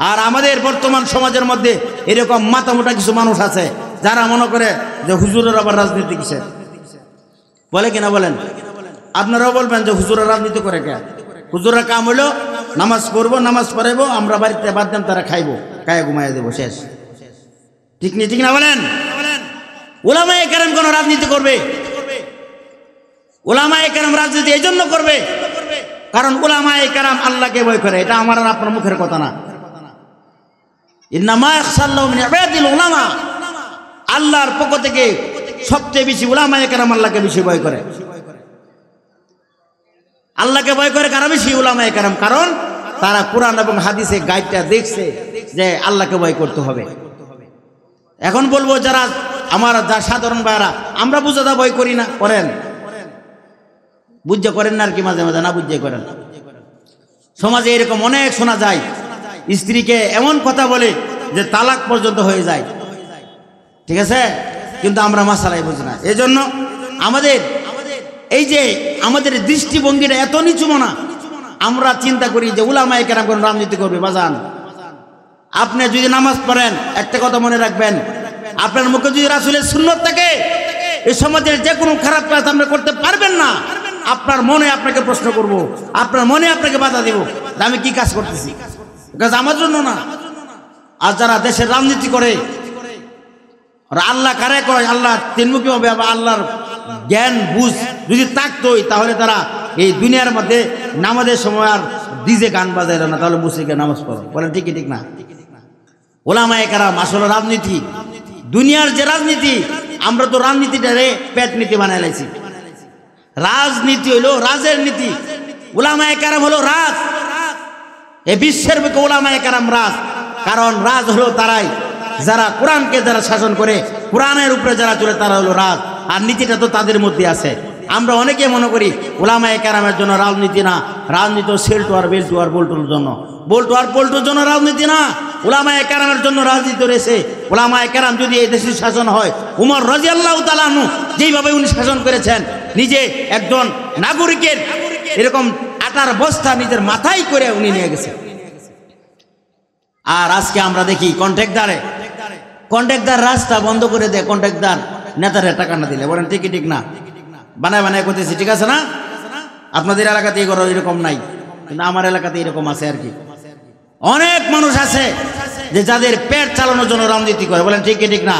আর আমাদের বর্তমান সমাজের মধ্যে এরকম মাথামোটা কিছু মানুষ আছে যারা মনে করে যে হুজুরের আবার রাজনীতি কিসের, বলে কিনা বলেন? আপনারাও বলবেন যে হুজুরা রাজনীতি করে কে? হুজুরা কাম হইলো নামাজ পড়বো, নামাজ পড়াইবো, আমরা বাড়িতে বাদ দেন, তারা খাইবো, খাইয়া ঘুমাইয়া দেবো, শেষ। ঠিক নেই, ঠিক না বলেন? উলামায়ে কেরাম কোন রাজনীতি করবে? উলামায়ে কেরাম রাজনীতি এই জন্য করবে কারণ উলামায়ে কেরাম আল্লাহকে ভয় করে। এটা আমার আর আপনার মুখের কথা না। ইন্নামা ইয়াখশাল্লাহু মিন ইবাদিল উলামা। আল্লাহর পক্ষ থেকে সবচেয়ে বেশি উলামায়ে কেরাম আল্লাহকে বেশি ভয় করে। আল্লাহকে ভয় করে কারা বেশি? উলামায়ে কেরাম। কারণ তারা কোরআন এবং হাদিসে গাইডটা দেখছে যে আল্লাহকে ভয় করতে হবে। এখন বলবো যারা আমার যা সাধারণ ভাইরা, আমরা বুঝাদা ভয় করি না, করেন, বুঝে করেন না আর কি, মাঝে মাঝে না বুঝে করেন। সমাজে এরকম অনেক শোনা যায়, স্ত্রীকে এমন কথা বলে যে তালাক পর্যন্ত হয়ে যায়। ঠিক আছে, কিন্তু আমরা মাসালাই বুঝি না। এজন্য আমাদের এই যে আমাদের দৃষ্টিভঙ্গিটা এত নিচু মনা, আমরা চিন্তা করি যে উলামায়ে কেরাম কোন রাজনীতি করবে। বাজান, আপনি যদি নামাজ পড়েন একটা কথা মনে রাখবেন, আপনার মুখে যদি রাসূলের সুন্নাত থাকে এই সমাজের যে কোনো খারাপ কাজ আপনি করতে পারবেন না। আপনার মনে আপনাকে প্রশ্ন করব, আপনার মনে আপনাকে বাধা দেব যে আমি কি কাজ করতেছি, কাজ আমার জন্য না। আর যারা দেশের রাজনীতি করে, আল্লাহ কারে কয়, আল্লাহ তিনমুখী হবে, আবার আল্লাহর জ্ঞান বুঝ যদি থাকতোই তাহলে তারা এই দুনিয়ার মধ্যে নামাজের সময় আর ডিজে গান বাজাইল না, তাহলে মুসিকে নামাজ পড়ো। বলেন ঠিক ঠিক না? ওলামায়ে কেরাম আসলে রাজনীতি, দুনিয়ার যে রাজনীতি, আমরা তো রাজনীতিটারে পেট নীতি বানাই লাইছি। রাজনীতি হইলো রাজের নীতি, ওলামায়ে কেরাম হলো রাজ। এই বিশ্বের বুকে ওলামায়ে কেরাম রাজ। কারণ রাজ হলো তারাই যারা কোরআনকে যারা শাসন করে, কোরআনের উপরে যারা চলে তারা হলো রাজ। আর নীতিটা তো তাদের মধ্যে আছে। আমরা অনেকে মনে করি ওলামায়ে কেরামের জন্য রাজনীতি না, রাজনীতি সেল্টু আর বেল্টু আর বল্টুর জন্য, বল্টু আর পল্টুর জন্য রাজনীতি না, ওলামায়ে কেরামের জন্য রাজনীতি রয়েছে। ওলামায়ে কেরাম যদি এই দেশের শাসন হয়, উমর রাদিয়াল্লাহু তাআলা আনহু যেইভাবে উনি শাসন করেছেন, নিজে একজন নাগরিকের এরকম আটার বস্তা নিজের মাথায় করে উনি নিয়ে গেছেন। আর আজকে আমরা দেখি কন্ট্রাক্টর রাস্তা বন্ধ করে দেয়, কন্ট্রাক্টর নেতারা টাকা না দিলে। বলেন ঠিক ঠিক না? বানায় বানায় করতেছি, ঠিক আছে না? আপনাদের এলাকাতে এরকম নাই, কিন্তু আমার এলাকাতে এরকম আছে আর কি। অনেক মানুষ আছে যে যাদের পেট চালানোর জন্য রাজনীতি করে। বলেন ঠিক ঠিক না?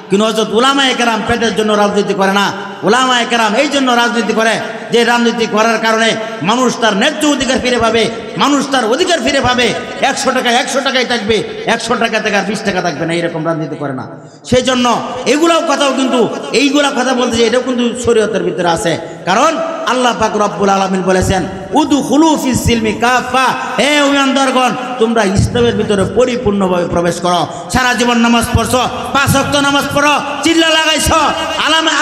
কিন্তু হযরত উলামায়ে কেরাম পেটের জন্য রাজনীতি করে না। উলামায়ে কেরাম এই জন্য রাজনীতি করে যে রাজনীতি করার কারণে মানুষ তার ন্যায্য অধিকার ফিরে পাবে, মানুষ তার অধিকার ফিরে পাবে। 100 টাকা 100 টাকাই থাকবে, 100 টাকা থেকে আর 20 টাকা থাকবে না, এরকম রাজনীতি করে না। সেই জন্য এগুলাও কথাও কিন্তু এইগুলা কথা বলতে যে এটাও কিন্তু শরীয়তের ভিতরে আছে। কারণ আল্লাহ পাক রব্বুল আলামিন বলেছেন, উদখুলু ফিস সিলমি কাফা, হে ঈমানদারগণ তোমরা ইসলামের ভিতরে পরিপূর্ণভাবে প্রবেশ করো। সারা জীবন নামাজ পড়ছো, 5 ওয়াক্ত নামাজ পড়ো, চিল্লা লাগাইছো,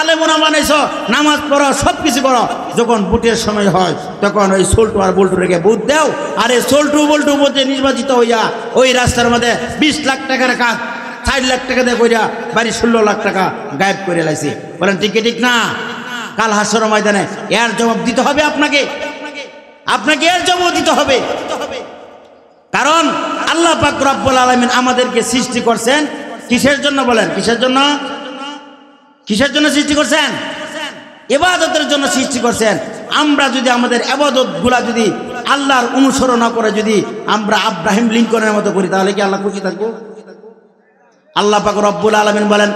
আলেমুনা বানাইছো, নামাজ পড়ো, সব কিছু করো। যখন ভোটের সময় হয় তখন ওই সোল্টু আর বল্টু রেখে ভোট দাও। আর এই সোল্টু বল্টু ভোটে নির্বাচিত হইয়া ওই রাস্তার মধ্যে 20 লাখ টাকার কাজ 4 লাখ টাকা দিয়ে কইরা বাড়ি 16 লাখ টাকা গায়েব করে লাইছে। বলেন ঠিক ঠিক না? কাল হাসর ময়দানে এর জবাব দিতে হবে আপনাকে, এর জবাব দিতে হবে। কারণ আল্লাহ পাক রব্বুল আলামিন আমাদেরকে সৃষ্টি করছেন কিসের জন্য? বলেন কিসের জন্য? কিসের জন্য সৃষ্টি করছেন? ইবাদতের জন্য সৃষ্টি করছেন। আমরা যদি আমাদের ইবাদত গুলা যদি আল্লাহর অনুসরণ না করে যদি আমরা আব্রাহিম লিঙ্কনের মতো করি, তাহলে কি আল্লাহ খুশি থাকবো? আল্লাহ পাক রব্বুল আলামিন বলেন,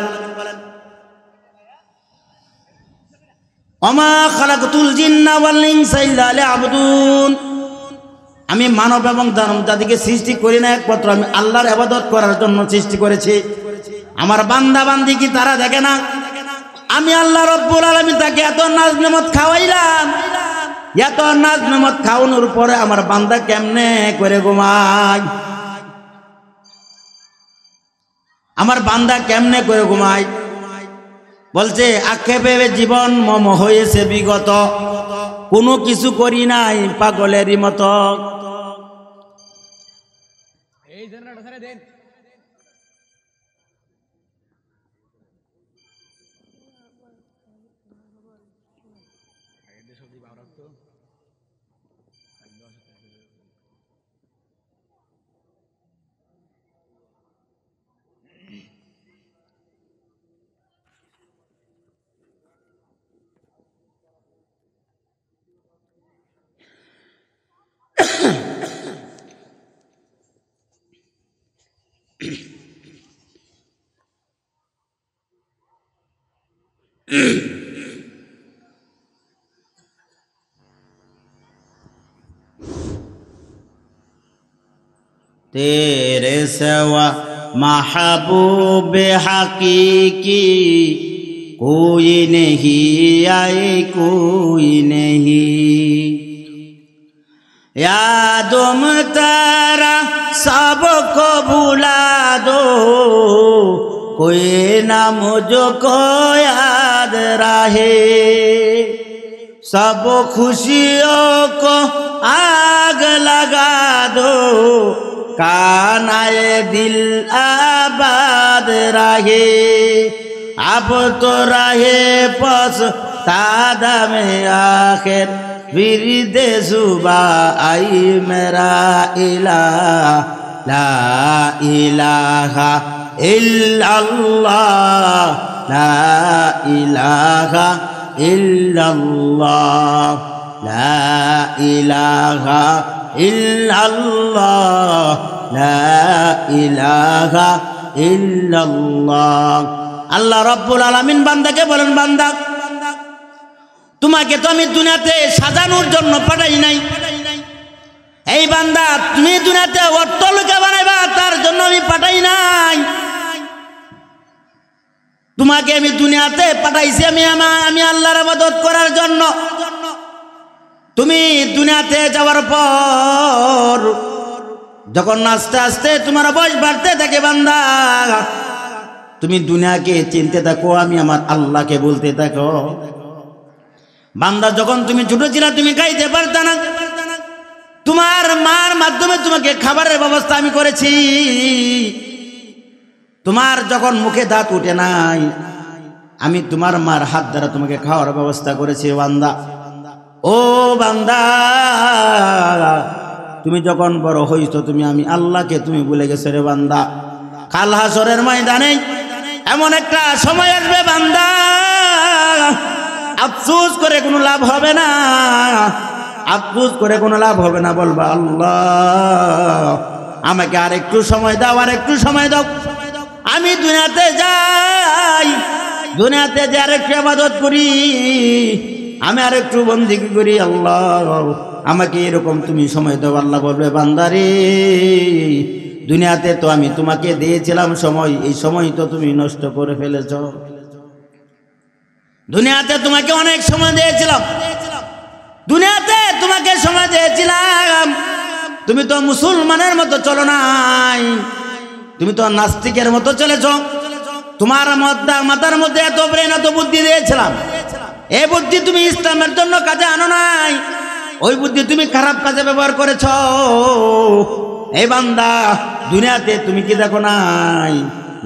ওমা খালাকতুল জিন্না ওয়াল ইনসা ইল্লা লিয়াবুদুন, আমি মানব এবং দানব জাতিকে সৃষ্টি করি না, একমাত্র আমি আল্লাহর ইবাদত করার জন্য সৃষ্টি করেছি। আমার বান্দা বান্দি কি তারা দেখে না? আমি আল্লাহ রব্বুল আলামিন তাকে এত নাজ নেমত খাওয়াইলাম, এত নাজ নেমত খাওয়ানোর পরে আমার বান্দা কেমনে করে ঘুমায়? আমার বান্দা কেমনে করে ঘুমায়? বলছে আক্ষেপে জীবন মম হয়েছে বিগত, কোনো কিছু করি নাই পাগলেরই মতো। तेरे सिवा महबूब हकीकी कोई नहीं आए कोई नहीं, यादों तेरा सबको भुला दो, कोई ना मुझको याद रहे, सब खुशियों को आग लगा दो, कानाए दिल आबाद रहे। अब तो रहे पछतादा में आखिर विरिदे जुबा आई मेरा इलाह ला इलाहा इल्लल्लाह ला इलाहा इल्लल्लाह ला इलाहा इल्लल्लाह ला इलाहा इल्लल्लाह। আল্লাহ রাব্বুল আলামিন বান্দাকে বলেন, বান্দা তোমাকে তো আমি দুনিয়াতে সাজানোর জন্য পাঠাই নাই। এই বান্দা তুমি দুনিয়াতে অর্থ লোকে বানাইবা তার জন্য আমি পাঠাই নাই। তোমাকে আমি দুনিয়াতে পাঠাইছি আমি আল্লাহর ইবাদত করার জন্য। তুমি দুনিয়াতে যাওয়ার পর যখন আস্তে আস্তে তোমার বয়স বাড়তে থাকে বান্দা, তুমি দুনিয়াকে চিনতে থাকো, আমি আমার আল্লাহকে বলতে থাকো। বান্দা যখন তুমি ছোট ছিল তুমি খাইতে পারতা না, তোমার মার মাধ্যমে তোমাকে খাবারের ব্যবস্থা আমি করেছি। তোমার যখন মুখে দাঁত উঠে নাই, আমি তোমার মার হাত দ্বারা তোমাকে খাওয়ার ব্যবস্থা করেছি। বান্দা ও বান্দা, তুমি যখন বড় হইছো তুমি আমি আল্লাহকে তুমি ভুলে গেছো রে বান্দা। কাল হাসরের ময়দানে এমন একটা সময় আসবে বান্দা, আফসোস করে কোনো লাভ হবে না, আফসোস করে কোনো লাভ হবে না। বলবা আল্লাহ আমাকে আর একটু সময় দাও, আর একটু সময় দাও, আমি দুনিয়াতে যাই, দুনিয়াতে যে আর একটু ইবাদত করি, আমি আর একটু বন্দেগী করি। আল্লাহ আমাকে এরকম তুমি সময় দাও। আল্লাহ বলবে, বান্দারে দুনিয়াতে তো আমি তোমাকে দিয়েছিলাম সময়, এই সময় তো তুমি নষ্ট করে ফেলেছ। দুনিয়াতে তোমাকে অনেক সময় দিয়েছিলাম, দুনিয়াতে তোমাকে সময় দিয়েছিলাম, তুমি তো মুসলমানের মতো চলো নাই, তুমি তো নাস্তিকের মতো চলেছ। তোমার মাথার মধ্যে এত ব্রেন এত বুদ্ধি দিয়েছিলাম, এই বুদ্ধি তুমি ইসলামের জন্য কাজে আনো নাই, ওই বুদ্ধি তুমি খারাপ কাজে ব্যবহার করেছ। এই বান্দা দুনিয়াতে তুমি কি দেখো নাই,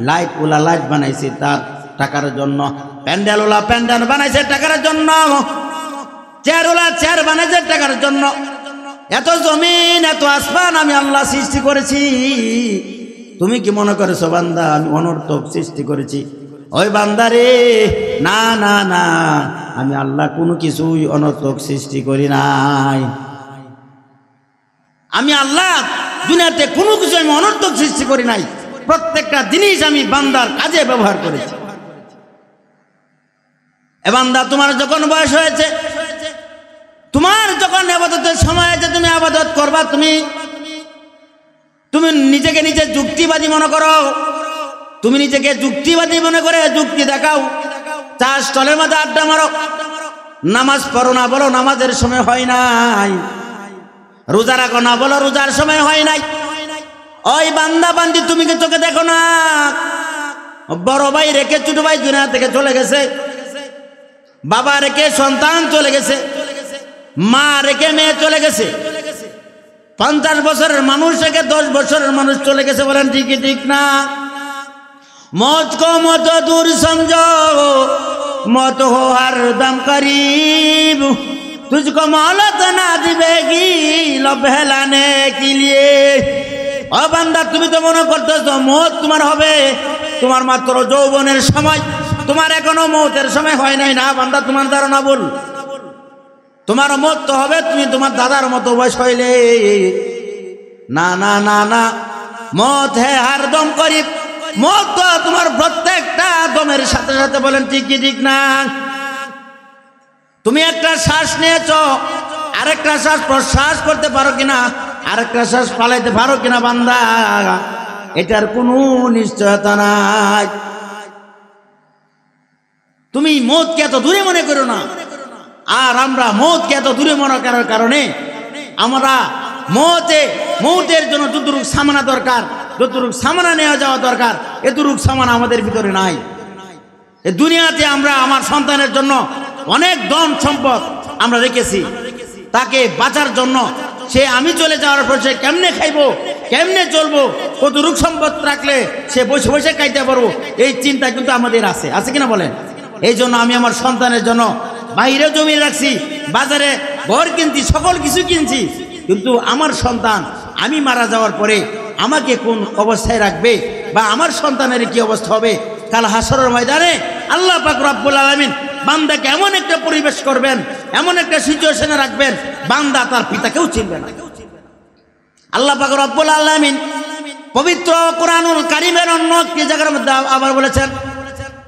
লাইট ওলা লাইট বানাইছে তার টাকার জন্য, প্যান্ডেল ওলা প্যান্ডেল বানাইছে টাকার জন্য, চেয়ার ওলা চেয়ার বানাইছে টাকার জন্য। এত জমিন এত আসমান আমি আল্লাহ সৃষ্টি করেছি, তুমি কি মনে করেছো বান্দা আমি অনর্থক সৃষ্টি করেছি? ওই বান্দারে না না না, আমি আল্লাহ কোনো কিছুই অনর্থক সৃষ্টি করি নাই। আমি আল্লাহ দুনিয়াতে কোনো কিছু আমি অনর্থক সৃষ্টি করি নাই, প্রত্যেকটা জিনিস আমি বান্দার কাজে ব্যবহার করেছি। এ বান্দা তোমার যখন বয়স হয়েছে, তোমার যখন ইবাদতের সময় আছে, তুমি ইবাদত করবা, তুমি নিজেকে নিজে যুক্তিবাদী মনে করো, তুমি নিজেকে যুক্তিবাদী মনে করে যুক্তি দেখাও, চা স্টলের মধ্যে আড্ডা মারো, নামাজ পড়ো না বলো নামাজের সময় হয় নাই, রোজা রাখো না বলো রোজার সময় হয় নাই। ওই বান্দা বান্দি তুমি কি চোখে দেখো না, বড় ভাই রেখে ছোট ভাই দুনিয়া থেকে চলে গেছে, বাবা রেখে সন্তান চলে গেছে, মা রেখে মেয়ে চলে গেছে, 50 বছরের মানুষ রেখে 10 বছরের মানুষ চলে গেছে। বলেন ঠিক কি ঠিক না? मौत को मत दूर समझो, मौत हो हर दम करीब, तुझको मोहलत ना दिबेगी लो बहलाने के लिए। ও বান্দা তুমি তো মনে করতেছো মौत তোমার হবে, তোমার মাত্র যৌবনের সময়, তোমার এখনো মৌতের সময় হয় নাই। না বান্দা, তোমার ধারণা ভুল, তোমার মौत তো হবে তুমি তোমার দাদার মতো বয়স হইলে। না না না না, मौत है हर दम करीब, মौत তো তোমার প্রত্যেকটা দমের সাথে সাথে। বলেন ঠিক কি ঠিক না? তুমি একটা শ্বাস নিয়েছো, আরেকটা শ্বাস প্রশ্বাস করতে পারো কিনা, আরেকটা শ্বাস পালাইতে পারো কিনা বান্দা, এটার কোনো নিশ্চয়তা নাই। তুমি মৌতকে এত দূরে মনে করো না। আর আমরা মৌতকে এত দূরে মনে করার কারণে আমরা মৌতের জন্য যতটুকু সামনা দরকার, যতটুকু সামনা নেওয়া যাওয়া দরকার, এতটুকু সামনা আমাদের ভিতরে নাই। এই দুনিয়াতে আমরা আমার সন্তানের জন্য অনেক ধন সম্পদ আমরা রেখেছি, তাকে বাঁচার জন্য। সে আমি চলে যাওয়ার পর সে কেমনে খাইবো, কেমনে চলবো, কত রূপ সম্পদ রাখলে সে বসে বসে খাইতে পারবো, এই চিন্তা কিন্তু আমাদের আছে কিনা বলেন? এই জন্য আমি আমার সন্তানের জন্য বাইরে জমি রাখছি, বাজারে ঘর কিনছি, সকল কিছু কিনছি, কিন্তু আমার সন্তান আমি মারা যাওয়ার পরে আমাকে কোন অবস্থায় রাখবে বা আমার সন্তানের কি অবস্থা হবে কাল হাসরের ময়দানে আল্লাহ পাক রব্বুল আলামিন বান্দাকে এমন একটা পরিবেশ করবেন, এমন একটা সিচুয়েশনে রাখবেন, বান্দা তার পিতাকেও চিনবে না। আল্লাহ পাক রব্বুল আলামিন পবিত্র কোরআনুল কারীমের অন্য একটি জায়গার মধ্যে আবার বলেছেন,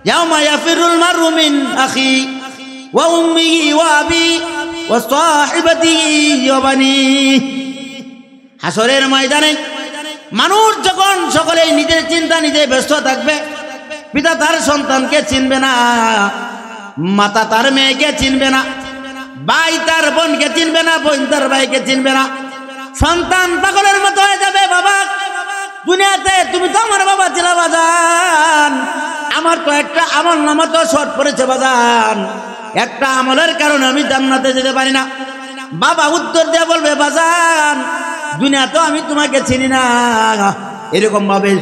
ইয়াউমা ইয়াফিরুল মারউ মিন আখি ওয়া উম্মিহি ওয়া আবি ওয়া সাহিবাতিহি ওয়া বানিহি। হাসরের ময়দানে মানুষ যখন সকলেই নিজের চিন্তা নিজে ব্যস্ত থাকবে, পিতা তার সন্তানকে চিনবে না, মাতা তার মেয়েকে চিনবে না, ভাই তার বোনকে চিনবে না, বোন তার ভাইকে চিনবে না, সন্তান পাগলের মতো হয়ে যাবে, বাবা দুনিয়াতে তুমি তো আমার বাবা ছিল বাজান, আমার তো একটা আমল নামা তো শর্ট পড়েছে বাজান, একটা আমলের কারণে আমি জান্নাতে যেতে পারি না। বাবা উত্তর দিয়ে বলবে, বাজান দুনিয়া তো আমি তোমাকে চিনি না। এরকম ভাবে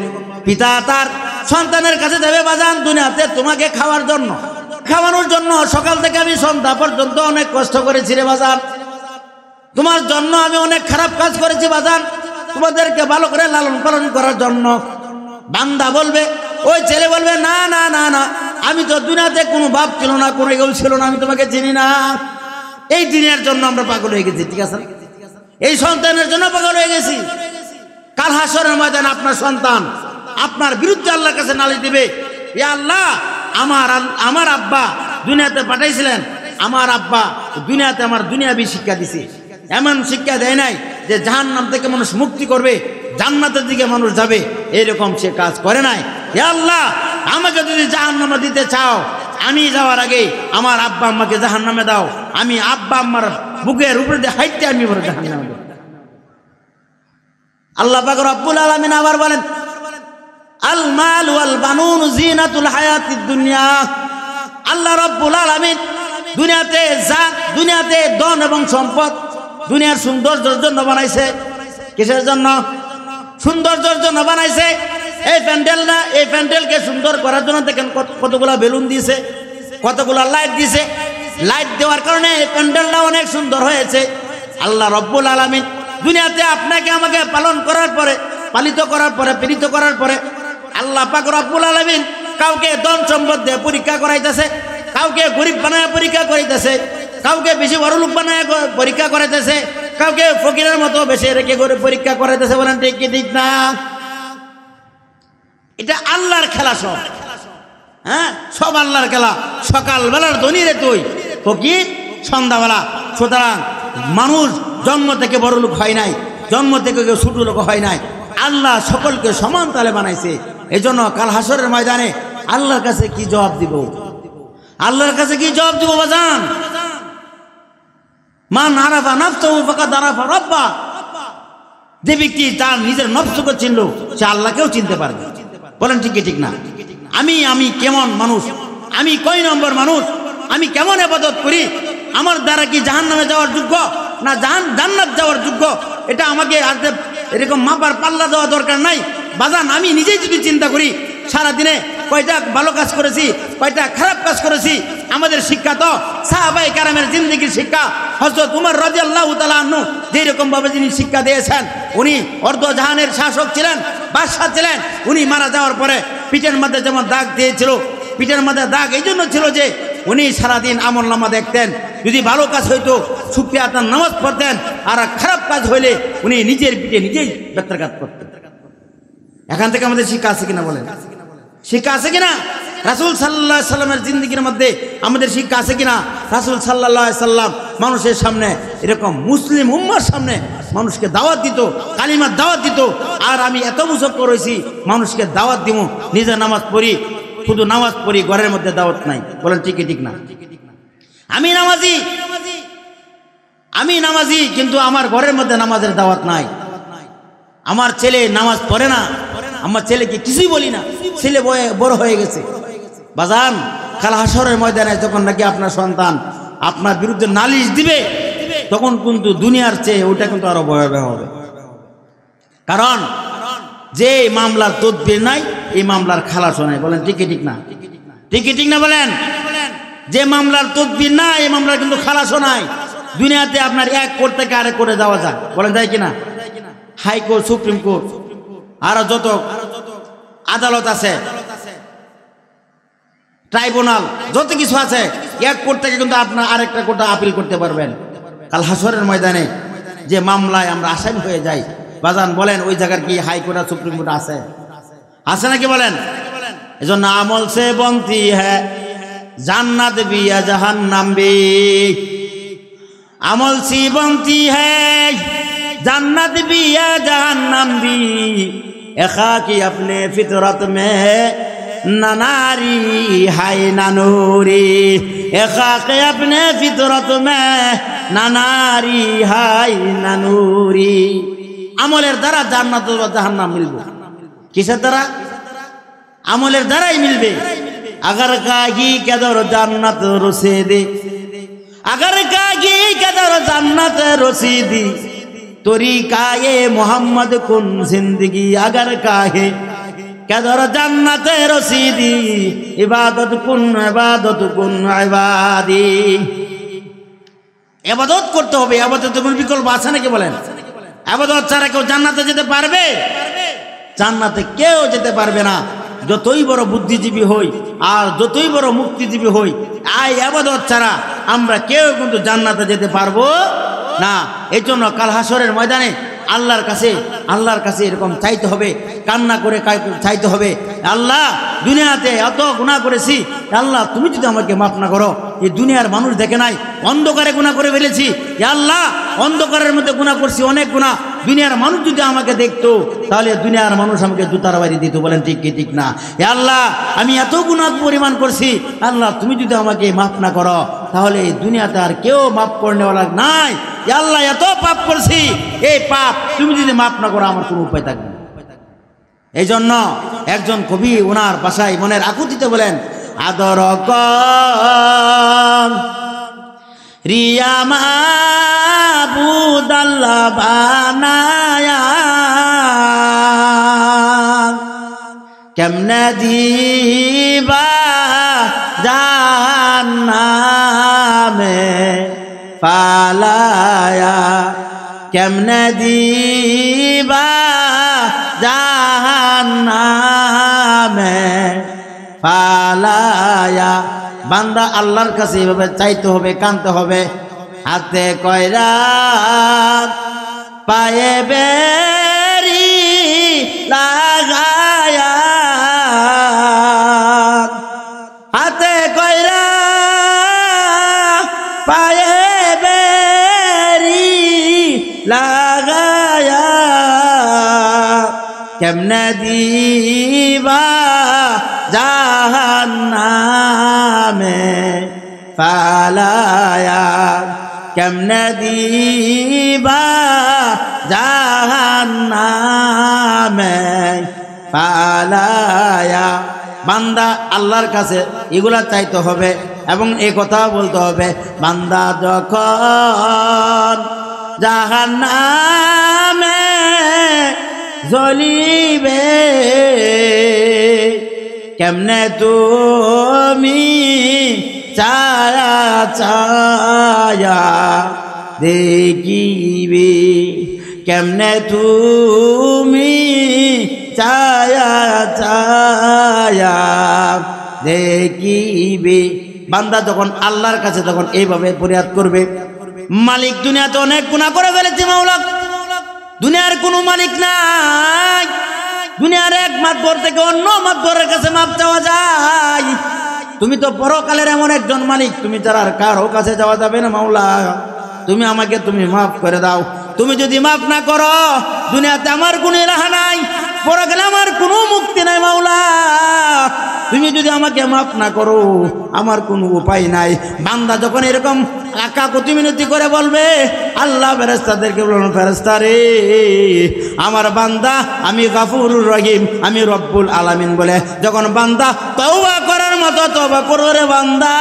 পিতা তার সন্তানের কাছে যাবে, বাজান দুনিয়াতে তোমাকে খাওয়ানোর জন্য সকাল থেকে আমি সন্ধ্যা পর্যন্ত অনেক কষ্ট করেছি রে বাজান, তোমার জন্য আমি অনেক খারাপ কাজ করেছি বাজান, তোমাদেরকে ভালো করে লালন পালন করার জন্য। বান্দা বলবে, ওই ছেলে বলবে, না না না না, আমি তো দুনিয়াতে কোনো বাপ ছিল না, কোনো এগুলো ছিল না, আমি তোমাকে চিনি না। এই দিনের জন্য আমরা পাগল হয়ে গেছি, ঠিক আছে? এই সন্তানের জন্য পাগল হয়ে গেছি। কাল হাসরের ময়দানে আপনার সন্তান আপনার বিরুদ্ধে আল্লাহর কাছে নালিশ দিবে, ইয়া আল্লাহ আমার আব্বা দুনিয়াতে পাঠাইছিলেন, আমার আব্বা দুনিয়াতে আমার দুনিয়াবি শিক্ষা দিছে, এমন শিক্ষা দেয় নাই যে জাহান্নাম থেকে মানুষ মুক্তি করবে, জান্নাতের দিকে মানুষ যাবে, এরকম সে কাজ করে নাই। ইয়া আল্লাহ আমাকে যদি জাহান্নামে দিতে চাও, আমি যাওয়ার আগে আমার আব্বা আম্মাকে জাহান্নামে দাও, আমি আব্বা আম্মার বুকের উপরে দিয়ে হাইটে আমি বড় জাহান্নামে দেব। আল্লাহ পাক রব্বুল আলামিন আবার বলেন, আল মাল ওয়াল বানুন জিনাতুল হায়াতিদ দুনিয়া। আল্লাহ রব্বুল আলামিন দুনিয়াতে ধন এবং সম্পদ দুনিয়ার সৌন্দর্যের জন্য বানাইছে। কিসের জন্য? সৌন্দর্যের জন্য বানাইছে। এই প্যান্ডেল না, এই প্যান্ডেলকে সুন্দর করার জন্য দেখেন কতগুলা বেলুন দিয়েছে, কতগুলা লাইট দিয়েছে। লাইট দেওয়ার কারণে এই প্যান্ডেলটা অনেক সুন্দর হয়েছে। আল্লাহ রব্বুল আলামিন দুনিয়াতে আপনাকে আমাকে পালিত করার পরে পীড়িত করার পরে আল্লাহ পাক রব্বুল আলামিন কাউকে ধন সম্পদ দিয়ে পরীক্ষা করাইতেছে, কাউকে গরিব বানায় পরীক্ষা করাইতেছে, কাউকে বেশি বড় লোক বানায় পরীক্ষা করাইতেছে, কাউকে ফকিরের মতো বেশি রেখে পরীক্ষা করাইতেছে। বলেন ঠিক কি ঠিক না? এটা আল্লাহর খেলা সব, হ্যাঁ সব আল্লাহর খেলা। সকালবেলার ধনী রে তুই, ফকির সন্ধ্যাবেলা। সুতরাং মানুষ জন্ম থেকে বড় লোক হয় নাই, জন্ম থেকে কেউ ছোট লোক হয় নাই, আল্লাহ সকলকে সমান তালে বানাইছে। এই জন্য কাল হাসরের ময়দানে আল্লাহর কাছে কি জবাব দিব? আল্লাহর কাছে কি জবাব দিব বাজান? মান আরাফা নাফসাহু ফাকাদ আরাফা রাব্বা। যে ব্যক্তি তার নিজের নফসকে চিনল, সে আল্লাহকেও চিনতে পারবে। বলেন ঠিক ঠিক না? আমি কেমন মানুষ, আমি কয় নম্বর মানুষ, আমি কেমন ইবাদত করি, আমার দ্বারা কি জাহান্নামে যাওয়ার যোগ্য না জান্নাত যাওয়ার যোগ্য, এটা আমাকে এরকম মাপার পাল্লা দেওয়া দরকার নাই বাজান। আমি নিজেই যদি চিন্তা করি সারাদিনে কয়টা ভালো কাজ করেছি, কয়টা খারাপ কাজ করেছি। আমাদের শিক্ষা তো সাহাবায়ে কেরামের জিন্দেগির শিক্ষা। হযরত উমর রাদিয়াল্লাহু তাআলা আনহু যেরকম ভাবে যিনি শিক্ষা দিয়েছেন, উনি অর্ধজাহানের শাসক ছিলেন, বাদশা ছিলেন। উনি মারা যাওয়ার পরে পিঠের মধ্যে যেমন দাগ দিয়েছিল, পিঠের মধ্যে দাগ এই জন্য ছিল যে উনি সারাদিন আমল নামা দেখতেন। যদি ভালো কাজ হইতো ছুপে আপনার নামাজ পড়তেন, আর খারাপ কাজ হইলে উনি নিজের পিঠে নিজেই ব্যত্রাঘাত করতেন। এখান থেকে আমাদের শিক্ষা আছে কিনা বলেন? শিক্ষা আছে কিনা? রাসূল সাল্লাল্লাহু আলাইহি সাল্লামের জিন্দেগির মধ্যে আমাদের শিক্ষা আছে কিনা? রাসূল সাল্লাল্লাহু আলাইহি সাল্লাম মানুষের সামনে এরকম মুসলিম উম্মার সামনে মানুষকে দাওয়াত দিত, কালিমার দাওয়াত দিত। আর আমি এত বছর করেছি মানুষকে দাওয়াত দিব, নিজে নামাজ পড়ি, শুধু নামাজ পড়ি, ঘরের মধ্যে দাওয়াত নাই। বলেন ঠিক ঠিক না? আমি নামাজি কিন্তু আমার ঘরের মধ্যে নামাজের দাওয়াত নাই। আমার ছেলে নামাজ পড়ে না, আমার ছেলেকে কিছুই বলি না, ছেলে বড় হয়ে গেছে। বাজান কাল হাসরের ময়দানে যখন নাকি আপনার সন্তান আপনার বিরুদ্ধে নালিশ দিবে, তখন কিন্তু দুনিয়ার চেয়ে ওটা কিন্তু আরো ভয়াবহ হবে। কারণ যে মামলার তদবির নাই এই মামলার খালাসও নাই। বলেন ঠিক ঠিক না? ঠিক ঠিক না বলেন? যে মামলার তদবির নাই এই মামলার কিন্তু খালাসও নাই। দুনিয়াতে আপনার এক কোর্ট থেকে আরেক কোর্টে যাওয়া যায়, বলেন যায় কিনা? হাইকোর্ট, সুপ্রিম কোর্ট, আরো যত আদালত আছে, ট্রাইব্যুনাল, যত কিছু আছে, এক কোর্ট থেকে কিন্তু আপনার আরেকটা কোর্টে আপিল করতে পারবেন। কাল হাসরের ময়দানে যে মামলায় আমরা আসামি হয়ে যাই, বাজান বলেন ওই জায়গার কি হাইকোর্ট আর সুপ্রিম কোর্ট আছে? আছে নাকি বলেন? এজন্য আমল সে বনতি হ্যাঁ জান্নাত भी या जहन्नम भी, अमल सी बनती है जन्नत भी या जहन्नम भी, एखा की अपने फितरत में ना नारी हाय ना नूरी, एखा के अपने फितरत में ना नारी हाय ना नूरी। আমলের দ্বারা জান্নাত ও জাহান্নাম মিলবে। কিসের দ্বারা? আমলের দ্বারাই মিলবে। अगर कागी कदर जन्नत रसीदी, अगर कागी कदर जन्नत रसीदी, तरीकाए मोहम्मद कुन जिंदगी, अगर काहे कदर जन्नत रसीदी, इबादत कुन इबादी। इबादत करते হবে, ইবাদতের কোনো বিকল্প আছে নাকি বলেন? ইবাদত ছাড়া কেউ জান্নাতে যেতে পারবে? জান্নাতে কেউ যেতে পারবে না। যতই বড় বুদ্ধিজীবী হই আর যতই বড় মুক্তিজীবী হই, এই ইবাদত ছাড়া আমরা কেউ কিন্তু জান্নাতে যেতে পারবো না। এই জন্য কাল হাসরের ময়দানে আল্লাহর কাছে এরকম চাইতে হবে, কান্না করে চাইতে হবে, আল্লাহ দুনিয়াতে এত গুনাহ করেছি, আল্লাহ তুমি যদি আমাকে মাফ না করো, এই দুনিয়ার মানুষ দেখে নাই, অন্ধকারে গুনাহ করে ফেলেছি, আল্লাহ অন্ধকারের মধ্যে গুনাহ করছি, অনেক গুনাহ, দুনিয়ার মানুষ যদি আমাকে দেখতো তাহলে দুনিয়ার মানুষ আমাকে জুতার বাড়ি দিত। বলেন ঠিক কি ঠিক না? আল্লাহ আমি এত গুনাহ পরিমাণ করছি, আল্লাহ তুমি যদি আমাকে মাফ না করো তাহলে এই দুনিয়াতে আর কেউ মাফ করনেওয়ালা নাই। আল্লাহ এত পাপ করছি, এই পাপ তুমি যদি মাফ না করো আমার কোনো উপায় থাকবে না। এই জন্য একজন কবি ওনার ভাষায় মনের আকুতিতে বলেন, আদর রিয়া মাবুদ আল্লাহ বানায়া, কেমনে দিবা জাহান্নামে ফালায়া, কেমনে দিবা জাহান্নামে ফালায়া। বান্দা আল্লাহর কাছে এভাবে চাইতে হবে, কাঁদতে হবে, হাতে কয়রা পায়ে বেরি লাগায়া, হাতে কয়রা পায়ে বেরি লাগায়া, কেমনে দিবা জাহান্নামে ফালায়া, কেমনে দিবা জাহান্নামে ফালায়া। বান্দা আল্লাহর কাছে এগুলা চাইতে হবে এবং এই কথা বলতে হবে, বান্দা যখন জাহান্নামে জ্বলিবে, কেমনে তুমি চায়া চায়া দেখিবে, কেমনে তুমি চায়া চায়া দেখিবে। বান্দা যখন আল্লাহর কাছে তখন এইভাবে ফরিয়াদ করবে, মালিক দুনিয়াতে অনেক গুনাহ করে ফেলেছি মাওলা, দুনিয়ার কোনো মালিক নাই, দুনিয়ার এক মাতবর থেকে অন্য মাতবরের কাছে মাপ চাওয়া যায়, তুমি তো পরকালের এমন একজন মালিক, তুমি ছাড়া আর কারো কাছে যাওয়া যাবে না মাওলা, তুমি আমাকে তুমি মাফ করে দাও। তুমি যদি মাফ না করো দুনিয়াতে আমার কোনো রাহা নাই, পরকালে আমার কোনো মুক্তি নাই মাওলা, তুমি যদি আমাকে মাফ না করো আমার কোনো উপায় নাই। বান্দা যখন এরকম কাকুতি মিনতি করে বলবে, আল্লাহ ফেরেশতাদেরকে বলুন, ফেরেশতা রে আমার বান্দা আমি গাফুরুর রহিম, আমি রব্বুল আলামিন বলে যখন বান্দা তওবা করার মতো তওবা করো রে বান্দা,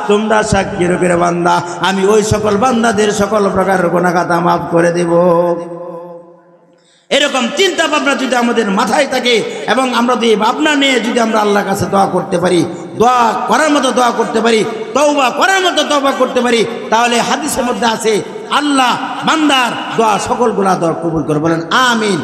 তোমরা সাক্ষী রে বান্দা, আমি ওই সকল বান্দাদের সকল প্রকারের গুনাহ খাতা মাফ করে দেব। এরকম চিন্তা ভাবনা যদি আমাদের মাথায় থাকে এবং আমরা যদি ভাবনা নিয়ে যদি আমরা আল্লাহর কাছে দোয়া করতে পারি, দোয়া করার মতো দোয়া করতে পারি, তওবা করার মতো তওবা করতে পারি, তাহলে হাদিসের মধ্যে আছে আল্লাহ বান্দার দোয়া সকলগুলা দোয়া কবুল করে। বলেন আমিন।